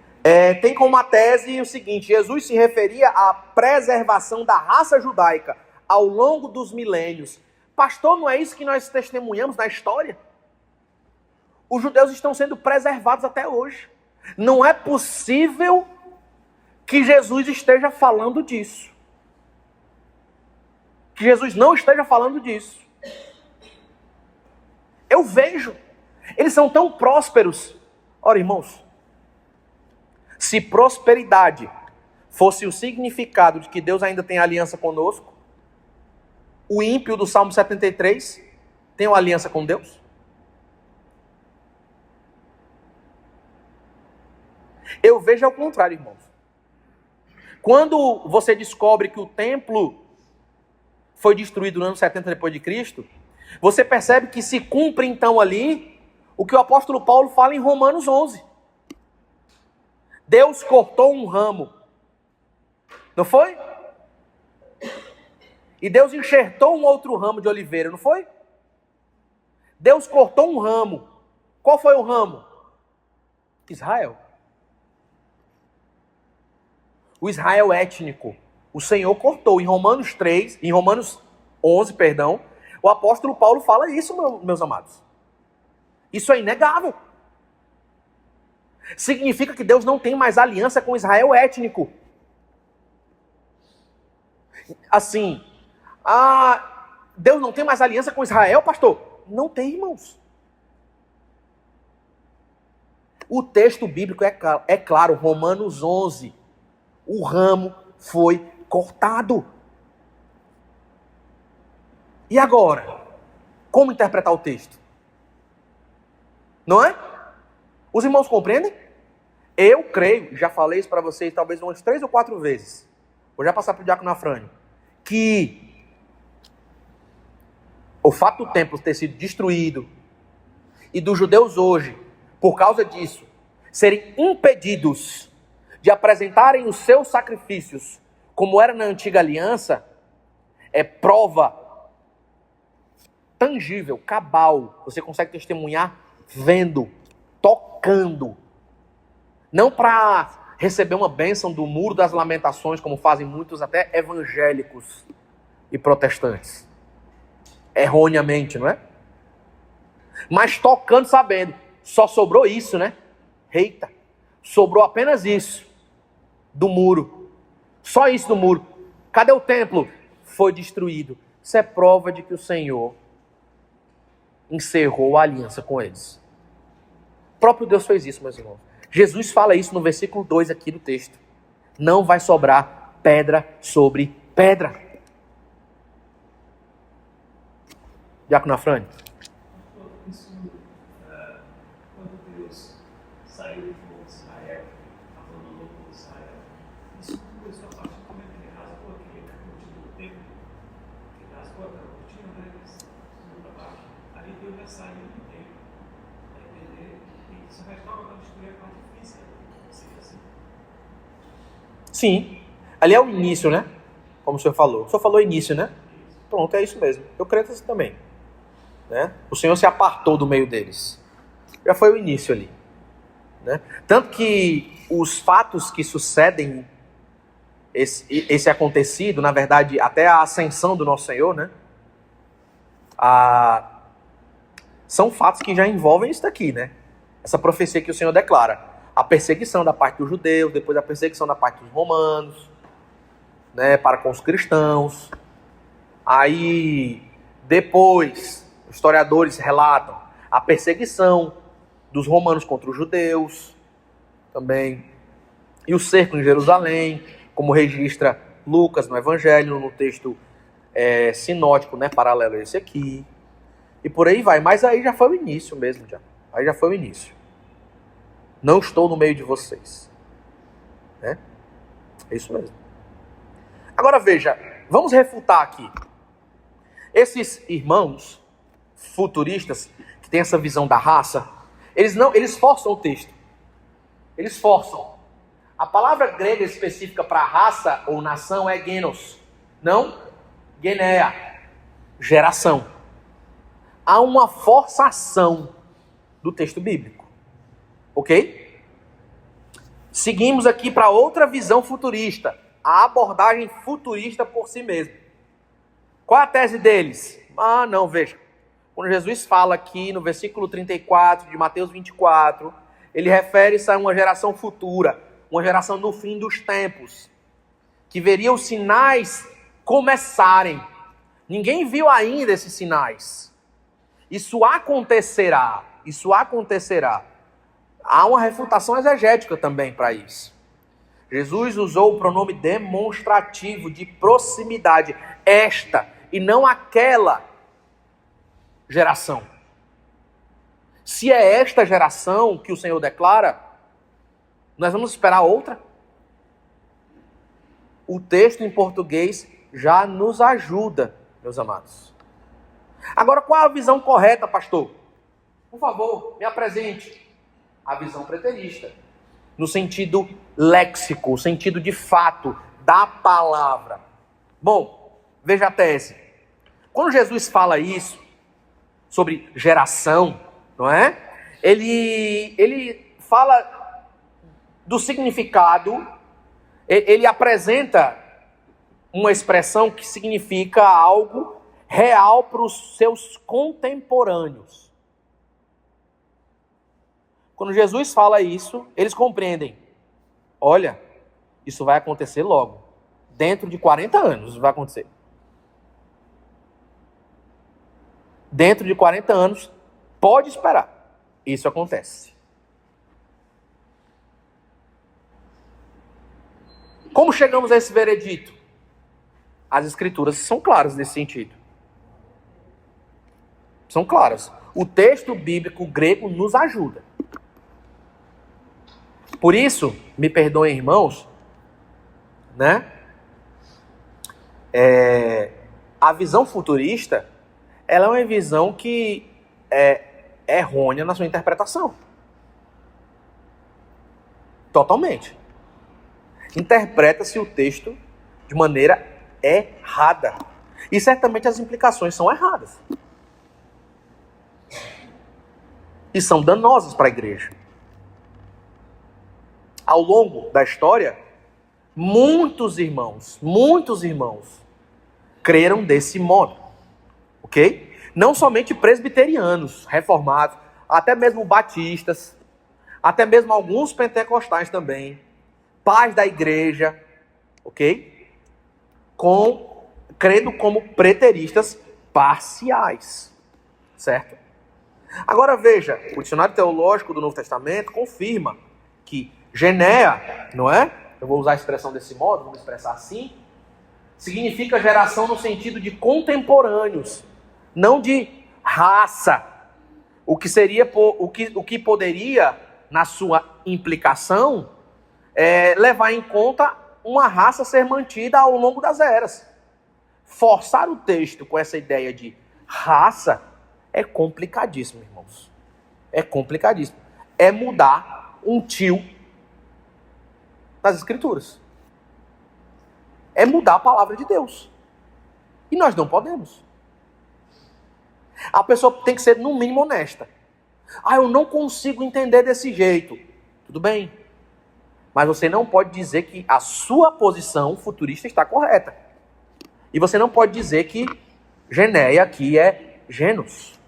Tem como uma tese o seguinte: Jesus se referia à preservação da raça judaica ao longo dos milênios. Pastor, não é isso que nós testemunhamos na história? Os judeus estão sendo preservados até hoje. Não é possível que Jesus esteja falando disso. Que Jesus não esteja falando disso. Eu vejo. Eles são tão prósperos. Ora, irmãos, se prosperidade fosse o significado de que Deus ainda tem aliança conosco, o ímpio do Salmo 73 tem uma aliança com Deus? Eu vejo ao contrário, irmãos. Quando você descobre que o templo foi destruído no ano 70 depois de Cristo, você percebe que se cumpre então ali o que o apóstolo Paulo fala em Romanos 11. Deus cortou um ramo, não foi? E Deus enxertou um outro ramo de oliveira, não foi? Deus cortou um ramo. Qual foi o ramo? Israel. O Israel étnico. O Senhor cortou. Em Romanos 11, o apóstolo Paulo fala isso, meus amados. Isso é inegável. Significa que Deus não tem mais aliança com Israel étnico. Assim, Deus não tem mais aliança com Israel, pastor? Não tem, irmãos. O texto bíblico é claro, Romanos 11. O ramo foi cortado. E agora? Como interpretar o texto? Não é? Os irmãos compreendem? Eu creio, já falei isso para vocês talvez umas 3 ou 4 vezes. Vou já passar para o diácono Afrânio. Que o fato do templo ter sido destruído e dos judeus hoje, por causa disso, serem impedidos de apresentarem os seus sacrifícios como era na antiga aliança, é prova tangível, cabal. Você consegue testemunhar vendo, tocando. Não para receber uma bênção do muro das lamentações, como fazem muitos até evangélicos e protestantes. Erroneamente, não é? Mas tocando, sabendo. Só sobrou isso, né? Eita, sobrou apenas isso do muro. Só isso do muro. Cadê o templo? Foi destruído. Isso é prova de que o Senhor encerrou a aliança com eles. O próprio Deus fez isso, meus irmãos. Jesus fala isso no versículo 2 aqui do texto. Não vai sobrar pedra sobre pedra. Diácono Afrânio. Isso, quando Deus saiu do povo de Israel, abandonou o povo de Israel, isso começou a partir do momento que ele rasgou aquele cantinho do templo, que ele rasgou aquela cortina, né? Para baixo. Ali Deus já saiu do templo. E isso restaura para destruir a parte física. Assim. Sim. Ali é o início, né? Como o senhor falou. O senhor falou início, né? Pronto, é isso mesmo. Eu creio assim também. Né? O Senhor se apartou do meio deles. Já foi o início ali. Né? Tanto que os fatos que sucedem esse acontecido, na verdade, até a ascensão do nosso Senhor, né? São fatos que já envolvem isso daqui, né? Essa profecia que o Senhor declara. A perseguição da parte dos judeus, depois a perseguição da parte dos romanos, né? Para com os cristãos. Aí, depois, historiadores relatam a perseguição dos romanos contra os judeus também. E o cerco em Jerusalém, como registra Lucas no Evangelho, no texto sinótico, né, paralelo a esse aqui. E por aí vai. Mas aí já foi o início mesmo. Aí já foi o início. Não estou no meio de vocês. Né? É isso mesmo. Agora veja, vamos refutar aqui. Esses irmãos futuristas, que têm essa visão da raça, eles forçam o texto. Eles forçam. A palavra grega específica para raça ou nação é genos, não genea, geração. Há uma forçação do texto bíblico. Ok? seguimos aqui para outra visão futurista, a abordagem futurista por si mesmo. Qual a tese deles? Não, veja. Quando Jesus fala aqui no versículo 34 de Mateus 24, ele refere-se a uma geração futura, uma geração no fim dos tempos, que veria os sinais começarem. Ninguém viu ainda esses sinais. Isso acontecerá. Há uma refutação exegética também para isso. Jesus usou o pronome demonstrativo de proximidade. Esta e não aquela geração. Se é esta geração que o Senhor declara, nós vamos esperar outra? O texto em português já nos ajuda, meus amados. Agora, qual a visão correta, pastor? Por favor, me apresente. A visão preterista, no sentido léxico, o sentido de fato, da palavra. Bom, veja a tese. Quando Jesus fala isso, sobre geração, não é? Ele fala do significado, ele apresenta uma expressão que significa algo real para os seus contemporâneos. Quando Jesus fala isso, eles compreendem. Olha, isso vai acontecer logo. Dentro de 40 anos isso vai acontecer. Dentro de 40 anos, pode esperar. Isso acontece. Como chegamos a esse veredito? As escrituras são claras nesse sentido. São claras. O texto bíblico grego nos ajuda. Por isso, me perdoem, irmãos, né? A visão futurista, ela é uma visão que é errônea na sua interpretação. Totalmente. Interpreta-se o texto de maneira errada. E certamente as implicações são erradas. E são danosas para a igreja. Ao longo da história, muitos irmãos creram desse modo. Ok? Não somente presbiterianos, reformados, até mesmo batistas, até mesmo alguns pentecostais também, pais da igreja, ok? Crendo como preteristas parciais, certo? Agora veja, o dicionário teológico do Novo Testamento confirma que Genea, não é? Eu vou usar a expressão desse modo, vamos expressar assim. Significa geração no sentido de contemporâneos, não de raça. O que poderia, na sua implicação, levar em conta uma raça ser mantida ao longo das eras. Forçar o texto com essa ideia de raça é complicadíssimo, irmãos. É complicadíssimo. É mudar um tio das Escrituras. É mudar a palavra de Deus. E nós não podemos. A pessoa tem que ser, no mínimo, honesta. Eu não consigo entender desse jeito. Tudo bem. Mas você não pode dizer que a sua posição futurista está correta. E você não pode dizer que Geneia aqui é Genus.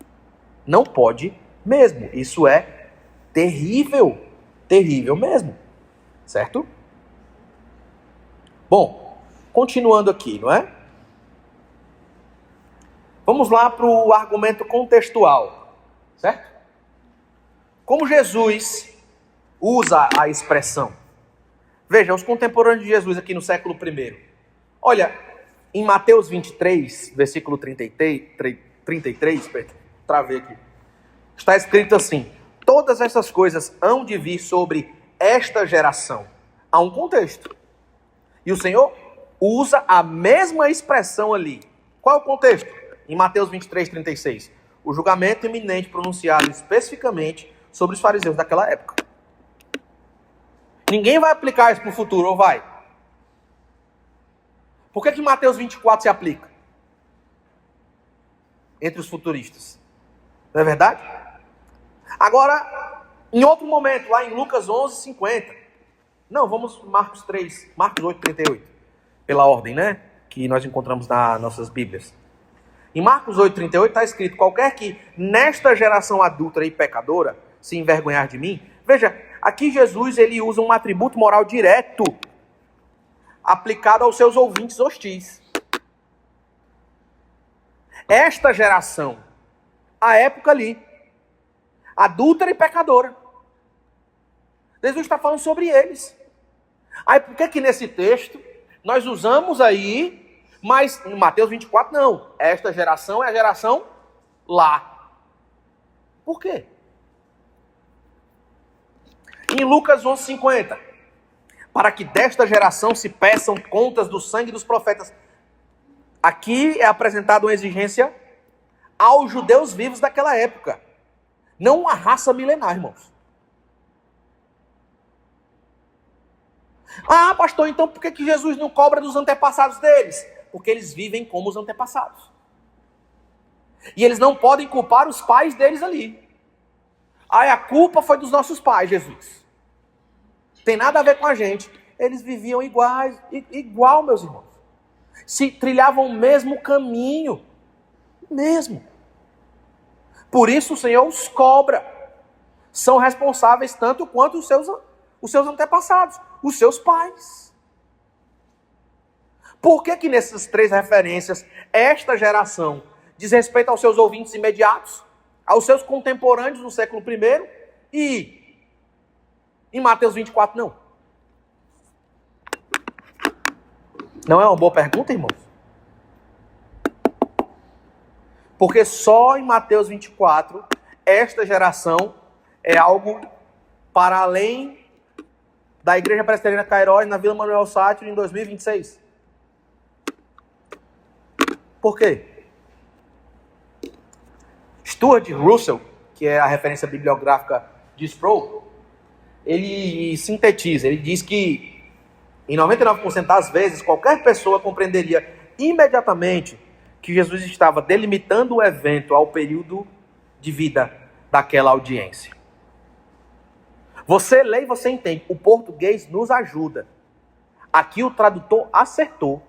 Não pode mesmo. Isso é terrível. Terrível mesmo. Certo? Bom, continuando aqui, não é? Vamos lá para o argumento contextual, certo? Como Jesus usa a expressão? Veja, os contemporâneos de Jesus aqui no século I. Olha, em Mateus 23, versículo 33, travei aqui. Está escrito assim: todas essas coisas hão de vir sobre esta geração. Há um contexto. E o Senhor usa a mesma expressão ali. Qual é o contexto? Em Mateus 23, 36. O julgamento iminente pronunciado especificamente sobre os fariseus daquela época. Ninguém vai aplicar isso para o futuro, ou vai? Por que Mateus 24 se aplica? Entre os futuristas. Não é verdade? Agora, em outro momento, lá em Lucas 11, 50. Não, vamos Marcos 3, Marcos 8, 38. Pela ordem, né? Que nós encontramos nas nossas Bíblias. Em Marcos 8, 38 está escrito: qualquer que nesta geração adúltera e pecadora se envergonhar de mim. Veja, aqui Jesus ele usa um atributo moral direto aplicado aos seus ouvintes hostis. Esta geração, a época ali, adúltera e pecadora. Jesus está falando sobre eles. Aí por que nesse texto nós usamos aí, mas em Mateus 24 não. Esta geração é a geração lá. Por quê? Em Lucas 11:50, para que desta geração se peçam contas do sangue dos profetas. Aqui é apresentada uma exigência aos judeus vivos daquela época. Não uma raça milenar, irmãos. Ah, pastor, então por que Jesus não cobra dos antepassados deles? Porque eles vivem como os antepassados. E eles não podem culpar os pais deles ali. Ah, a culpa foi dos nossos pais, Jesus. Tem nada a ver com a gente. Eles viviam igual, meus irmãos. Se trilhavam o mesmo caminho. Mesmo. Por isso o Senhor os cobra. São responsáveis tanto quanto os seus antepassados, os seus pais. Por que nessas três referências, esta geração diz respeito aos seus ouvintes imediatos, aos seus contemporâneos no século I, e em Mateus 24 não? Não é uma boa pergunta, irmãos? Porque só em Mateus 24, esta geração é algo para além da Igreja Presbiteriana Cairóis na Vila Manuel Sátiro em 2026. Por quê? Stuart Russell, que é a referência bibliográfica de Sproul, ele sintetiza, ele diz que em 99% das vezes qualquer pessoa compreenderia imediatamente que Jesus estava delimitando o evento ao período de vida daquela audiência. Você lê e você entende. O português nos ajuda. Aqui o tradutor acertou.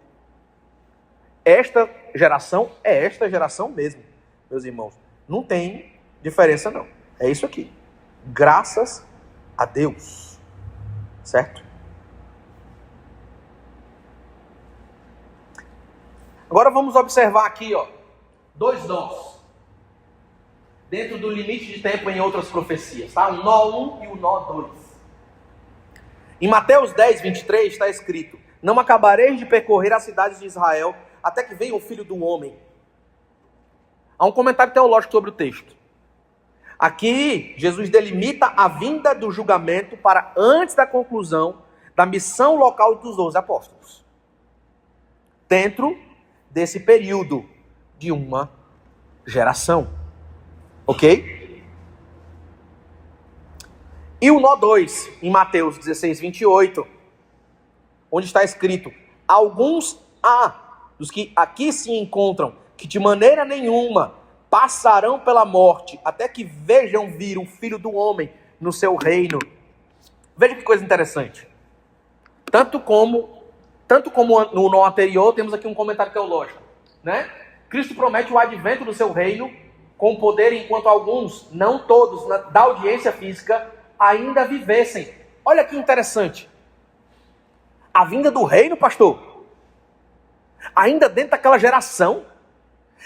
Esta geração é esta geração mesmo, meus irmãos. Não tem diferença não. É isso aqui. Graças a Deus. Certo? Agora vamos observar aqui, dois nós. Dentro do limite de tempo em outras profecias, tá? O nó 1 e o nó 2. Em Mateus 10, 23 está escrito: não acabareis de percorrer as cidades de Israel até que venha o Filho do Homem. Há um comentário teológico sobre o texto. Aqui, Jesus delimita a vinda do julgamento para antes da conclusão da missão local dos 12 apóstolos. Dentro desse período de uma geração. Ok? E o nó 2, em Mateus 16, 28, onde está escrito: alguns dos que aqui se encontram, que de maneira nenhuma passarão pela morte, até que vejam vir o Filho do Homem no seu reino. Veja que coisa interessante. Tanto como no nó anterior, temos aqui um comentário teológico, né? Cristo promete o advento do seu reino com poder, enquanto alguns, não todos, da audiência física, ainda vivessem. Olha que interessante. A vinda do reino, pastor, ainda dentro daquela geração,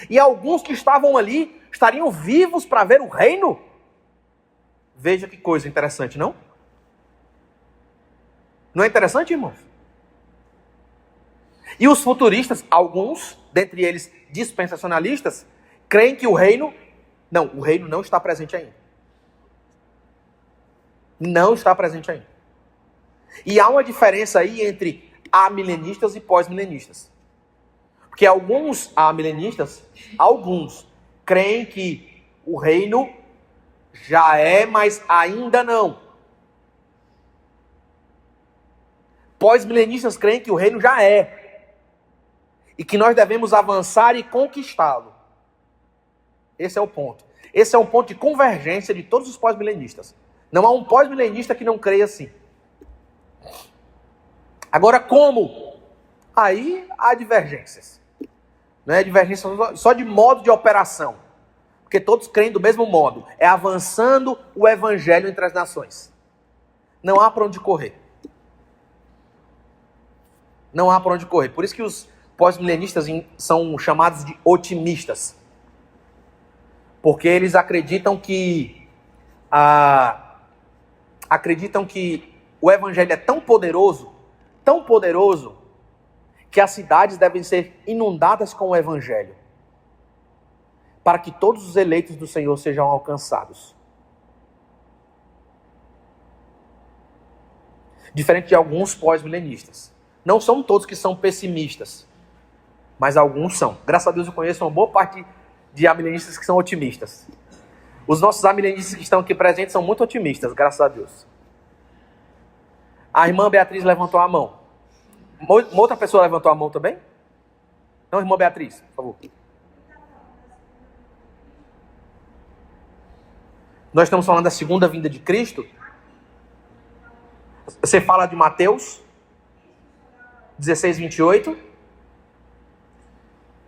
e alguns que estavam ali estariam vivos para ver o reino. Veja que coisa interessante, não? Não é interessante, irmãos? E os futuristas, alguns, dentre eles dispensacionalistas, creem que o reino não está presente ainda. Não está presente ainda. E há uma diferença aí entre amilenistas e pós-milenistas. Porque alguns amilenistas, creem que o reino já é, mas ainda não. Pós-milenistas creem que o reino já é. E que nós devemos avançar e conquistá-lo. Esse é o ponto. Esse é um ponto de convergência de todos os pós-milenistas. Não há um pós-milenista que não creia assim. Agora, como? Aí há divergências. Não é divergência só de modo de operação. Porque todos creem do mesmo modo. É avançando o evangelho entre as nações. Não há para onde correr. Não há para onde correr. Por isso que os pós-milenistas são chamados de otimistas. Porque eles acreditam que o evangelho é tão poderoso, que as cidades devem ser inundadas com o evangelho, para que todos os eleitos do Senhor sejam alcançados. Diferente de alguns pós-milenistas. Não são todos que são pessimistas, mas alguns são. Graças a Deus eu conheço uma boa parte de amilenistas que são otimistas. Os nossos amilenistas que estão aqui presentes são muito otimistas, graças a Deus. A irmã Beatriz levantou a mão. Uma outra pessoa levantou a mão também? Não, irmã Beatriz, por favor. Nós estamos falando da segunda vinda de Cristo. Você fala de Mateus 16, 28.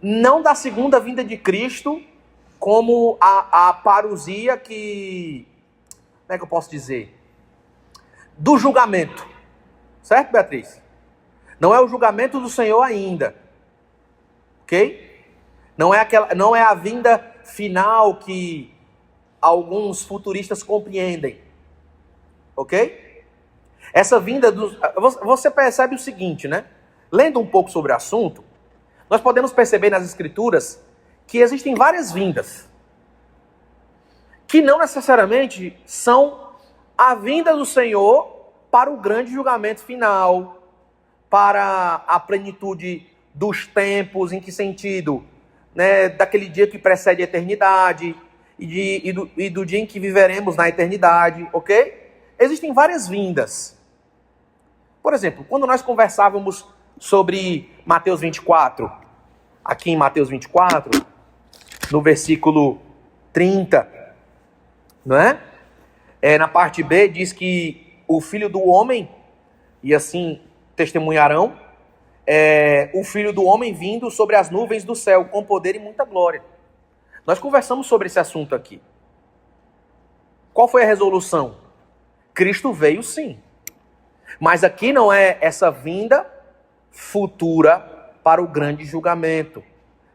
Não da segunda vinda de Cristo como a parousia que... Como é que eu posso dizer? Do julgamento. Certo, Beatriz? Não é o julgamento do Senhor ainda. Ok? Não é a vinda final que alguns futuristas compreendem. Ok? Essa vinda você percebe o seguinte, né? Lendo um pouco sobre o assunto, nós podemos perceber nas Escrituras que existem várias vindas, que não necessariamente são a vinda do Senhor para o grande julgamento final, para a plenitude dos tempos. Em que sentido? Né, daquele dia que precede a eternidade e do dia em que viveremos na eternidade, ok? Existem várias vindas. Por exemplo, quando nós conversávamos sobre Mateus 24, aqui em Mateus 24, no versículo 30, não é? Na parte B diz que o Filho do Homem, e assim testemunharão, o Filho do Homem vindo sobre as nuvens do céu, com poder e muita glória. Nós conversamos sobre esse assunto aqui. Qual foi a resolução? Cristo veio sim. Mas aqui não é essa vinda futura para o grande julgamento,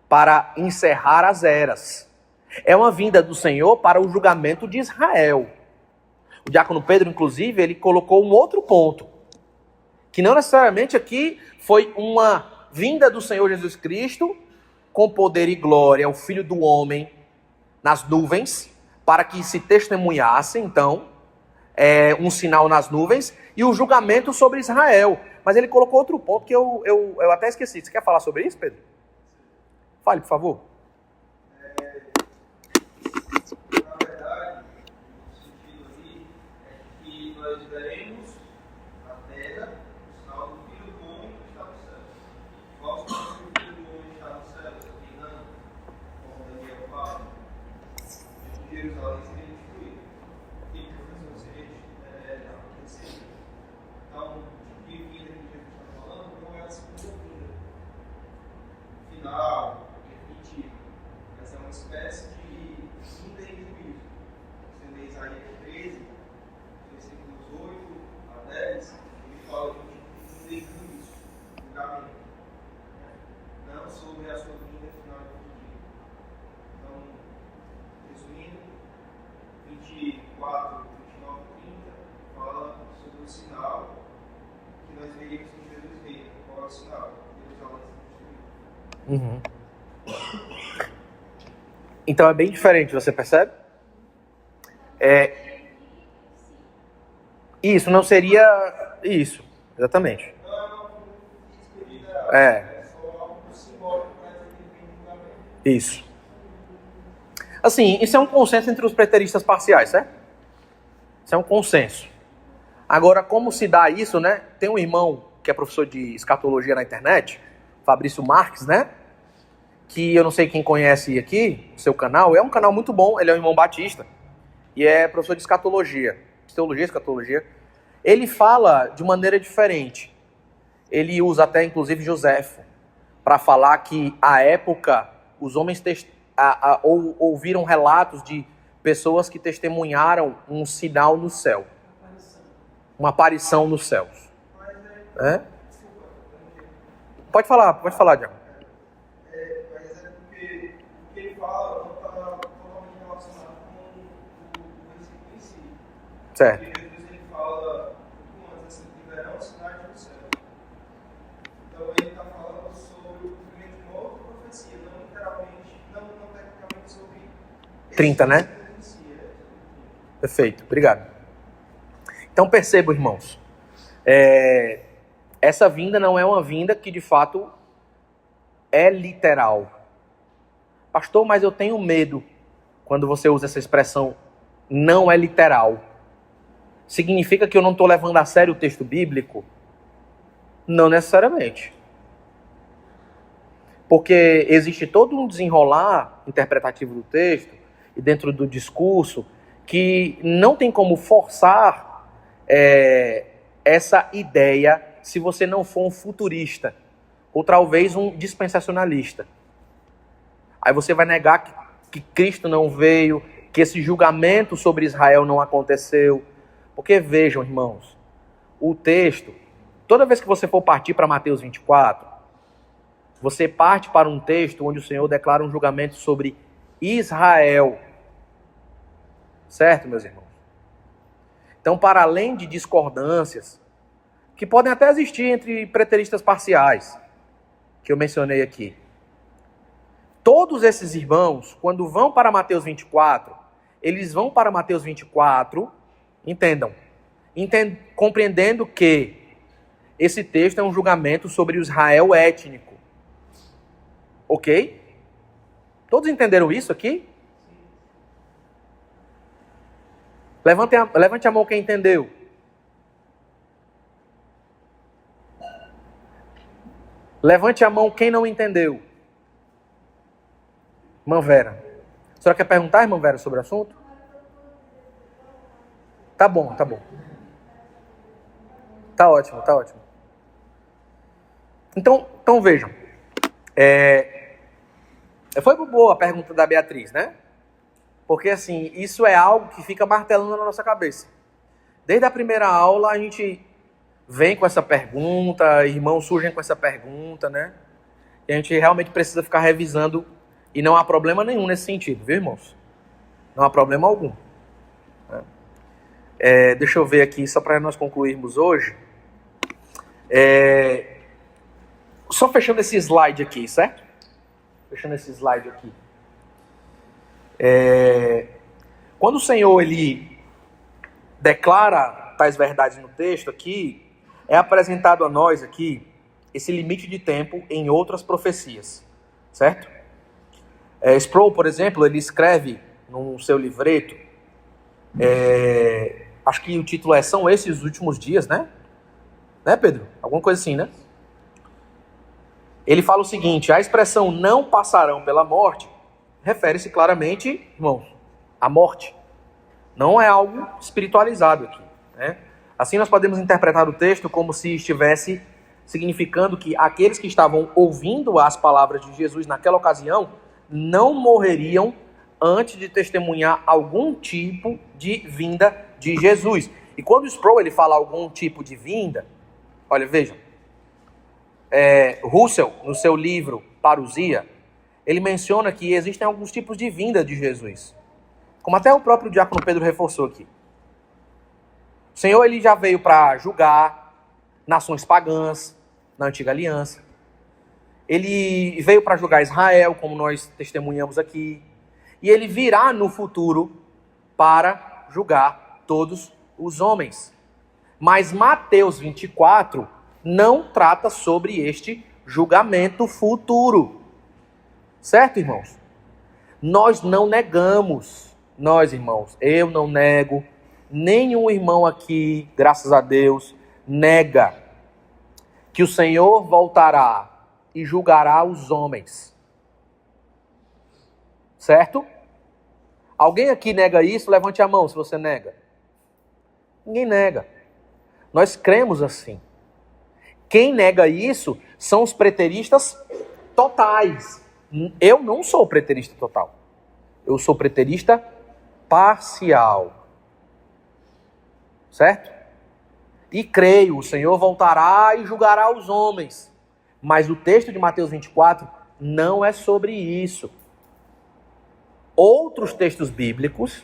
para encerrar as eras. É uma vinda do Senhor para o julgamento de Israel. O diácono Pedro, inclusive, ele colocou um outro ponto, que não necessariamente aqui foi uma vinda do Senhor Jesus Cristo com poder e glória, o Filho do Homem, nas nuvens, para que se testemunhasse, então, um sinal nas nuvens, e o julgamento sobre Israel. Mas ele colocou outro ponto que eu até esqueci. Você quer falar sobre isso, Pedro? Fale, por favor. Na verdade, o sentido ali é que nós veremos a terra, o sinal do Filho do Homem que está no céu. Qual o sinal do Filho do Homem que está no céu? Reinando, como Daniel fala, Jerusalém seria destruída. O que professor seria acontecido? Então, de que vida que Jesus está falando não é a segunda vinda final, definitiva, mas é uma espécie de vinda em juízo. Você lê Isaías 13, versículos 8 a 10, ele fala de vinda em juízo, julgamento, não sobre a sua vinda final definitiva. Então, resumindo, 24, 29 e 30 fala sobre o sinal que nós veríamos que Jesus veio. Qual é o sinal? Jerusalém se destruiu. Uhum. Então é bem diferente, você percebe? Isso não seria isso, exatamente. Isso. Assim, isso é um consenso entre os preteristas parciais, certo? Isso é um consenso. Agora, como se dá isso, né? Tem um irmão que é professor de escatologia na internet, Fabrício Marques, né? Que eu não sei quem conhece aqui, o seu canal, é um canal muito bom, ele é um irmão batista, e é professor de escatologia, teologia, escatologia. Ele fala de maneira diferente, ele usa até inclusive Joséfo para falar que à época os homens ouviram relatos de pessoas que testemunharam um sinal no céu, uma aparição nos céus. Pode falar, Diago. Mas é porque o que ele fala não está totalmente relacionado com o versículo em si. Certo. Porque Jesus ele fala muito antes assim, que verão sinais do céu. Então ele está falando sobre o cumprimento de uma outra profecia, não literalmente, não tecnicamente sobre 30, né? versículo em si. Perfeito, obrigado. Então percebam, irmãos, essa vinda não é uma vinda que de fato é literal. Pastor, mas eu tenho medo quando você usa essa expressão, não é literal. Significa que eu não estou levando a sério o texto bíblico? Não necessariamente. Porque existe todo um desenrolar interpretativo do texto e dentro do discurso que não tem como forçar essa ideia se você não for um futurista ou talvez um dispensacionalista. Aí você vai negar que Cristo não veio, que esse julgamento sobre Israel não aconteceu. Porque vejam, irmãos, o texto, toda vez que você for partir para Mateus 24, você parte para um texto onde o Senhor declara um julgamento sobre Israel. Certo, meus irmãos? Então, para além de discordâncias, que podem até existir entre preteristas parciais, que eu mencionei aqui, todos esses irmãos, quando vão para Mateus 24, eles vão para Mateus 24, compreendendo que esse texto é um julgamento sobre o Israel étnico. Ok? Todos entenderam isso aqui? Levante a mão quem entendeu. Levante a mão quem não entendeu. Irmã Vera. A senhora quer perguntar, irmã Vera, sobre o assunto? Tá bom. Tá ótimo. Então vejam. Foi boa a pergunta da Beatriz, né? Porque assim, isso é algo que fica martelando na nossa cabeça. Desde a primeira aula a gente vem com essa pergunta, irmãos surgem com essa pergunta, né? E a gente realmente precisa ficar revisando e não há problema nenhum nesse sentido, viu, irmãos? Não há problema algum. Deixa eu ver aqui, só para nós concluirmos hoje. Só fechando esse slide aqui, certo? Fechando esse slide aqui. Quando o Senhor ele declara tais verdades no texto aqui, é apresentado a nós aqui esse limite de tempo em outras profecias, certo? Sproul, por exemplo, ele escreve no seu livreto, acho que o título São Esses os Últimos Dias, né? Né, Pedro? Alguma coisa assim, né? Ele fala o seguinte: a expressão não passarão pela morte refere-se claramente, irmãos, à morte. Não é algo espiritualizado aqui, né? Assim nós podemos interpretar o texto como se estivesse significando que aqueles que estavam ouvindo as palavras de Jesus naquela ocasião não morreriam antes de testemunhar algum tipo de vinda de Jesus. E quando o Sproul ele fala algum tipo de vinda, olha, vejam, Russell, no seu livro Parousia, ele menciona que existem alguns tipos de vinda de Jesus, como até o próprio diácono Pedro reforçou aqui. O Senhor ele já veio para julgar nações pagãs na antiga aliança. Ele veio para julgar Israel, como nós testemunhamos aqui. E ele virá no futuro para julgar todos os homens. Mas Mateus 24 não trata sobre este julgamento futuro. Certo, irmãos? Nós não negamos, irmãos, eu não nego, nenhum irmão aqui, graças a Deus, nega que o Senhor voltará e julgará os homens. Certo? Alguém aqui nega isso? Levante a mão se você nega. Ninguém nega. Nós cremos assim. Quem nega isso são os preteristas totais. Eu não sou preterista total. Eu sou preterista parcial. Certo? E creio, o Senhor voltará e julgará os homens. Mas o texto de Mateus 24 não é sobre isso. Outros textos bíblicos,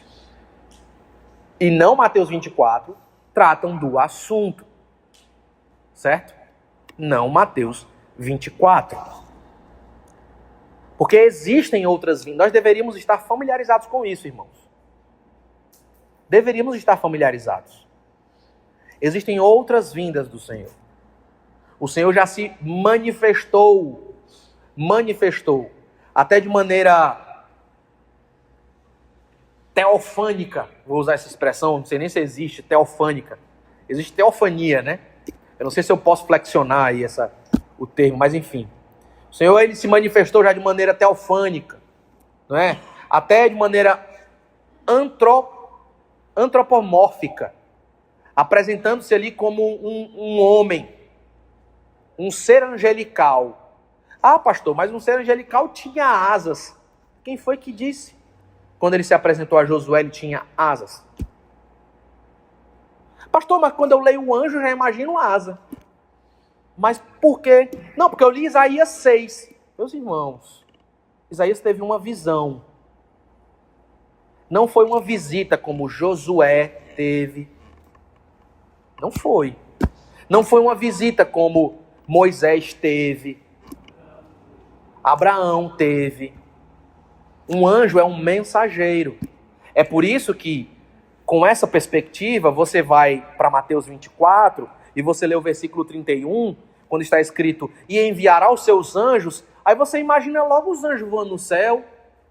e não Mateus 24, tratam do assunto. Certo? Não Mateus 24. Porque existem outras vindas. Nós deveríamos estar familiarizados com isso, irmãos. Deveríamos estar familiarizados. Existem outras vindas do Senhor. O Senhor já se manifestou, até de maneira teofânica, vou usar essa expressão, não sei nem se existe, teofânica. Existe teofania, né? Eu não sei se eu posso flexionar aí o termo, mas enfim. O Senhor, ele se manifestou já de maneira teofânica, não é? Até de maneira antropomórfica, apresentando-se ali como um homem, um ser angelical. Ah, pastor, mas um ser angelical tinha asas. Quem foi que disse? Quando ele se apresentou a Josué, ele tinha asas. Pastor, mas quando eu leio o anjo, eu já imagino asa. Mas por quê? Não, porque eu li Isaías 6. Meus irmãos, Isaías teve uma visão. Não foi uma visita como Josué teve. Não foi. Não foi uma visita como Moisés teve. Abraão teve. Um anjo é um mensageiro. É por isso que, com essa perspectiva, você vai para Mateus 24 e você lê o versículo 31, quando está escrito, e enviará os seus anjos, aí você imagina logo os anjos voando no céu,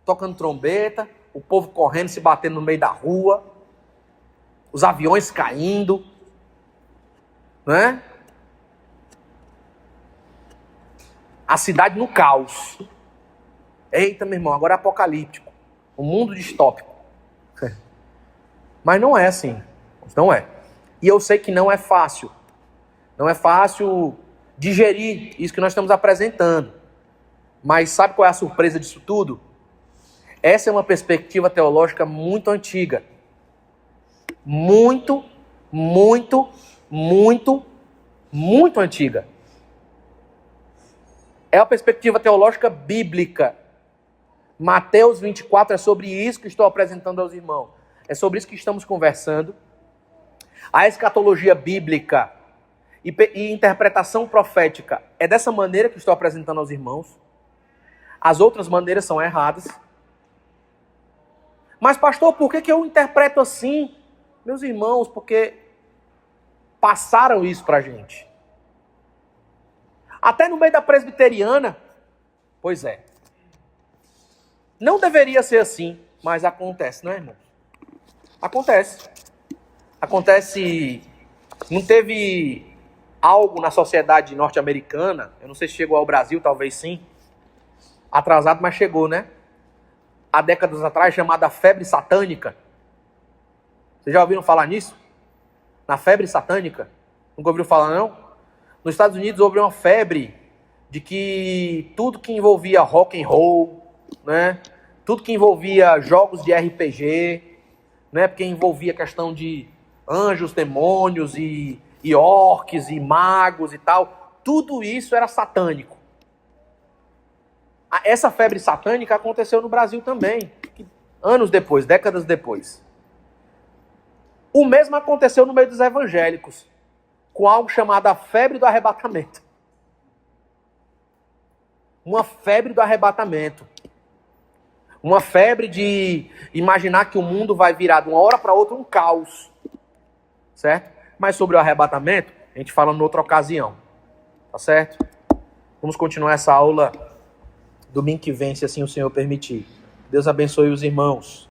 tocando trombeta, o povo correndo, se batendo no meio da rua, os aviões caindo, não é? A cidade no caos. Eita, meu irmão, agora é apocalíptico. Um mundo distópico. Mas não é assim. Não é. E eu sei que não é fácil. Não é fácil digerir isso que nós estamos apresentando. Mas sabe qual é a surpresa disso tudo? Essa é uma perspectiva teológica muito antiga. Muito antiga. É a perspectiva teológica bíblica. Mateus 24 é sobre isso que estou apresentando aos irmãos. É sobre isso que estamos conversando. A escatologia bíblica e interpretação profética é dessa maneira que estou apresentando aos irmãos. As outras maneiras são erradas. Mas pastor, por que eu interpreto assim? Meus irmãos, porque passaram isso pra gente. Até no meio da presbiteriana, pois é. Não deveria ser assim, mas acontece, não é, irmão? Acontece. Acontece. Não teve algo na sociedade norte-americana, eu não sei se chegou ao Brasil, talvez sim. Atrasado, mas chegou, né? Há décadas atrás, chamada febre satânica. Vocês já ouviram falar nisso? Na febre satânica? Nunca ouviram falar, não? Nos Estados Unidos houve uma febre de que tudo que envolvia rock and roll, né? Tudo que envolvia jogos de RPG, né? Porque envolvia questão de anjos, demônios e orques e magos e tal. Tudo isso era satânico. Essa febre satânica aconteceu no Brasil também, anos depois, décadas depois. O mesmo aconteceu no meio dos evangélicos, com algo chamado a febre do arrebatamento. Uma febre do arrebatamento. Uma febre de imaginar que o mundo vai virar de uma hora para outra um caos. Certo? Mas sobre o arrebatamento, a gente fala em outra ocasião. Tá certo? Vamos continuar essa aula domingo que vem, se assim o Senhor permitir. Deus abençoe os irmãos.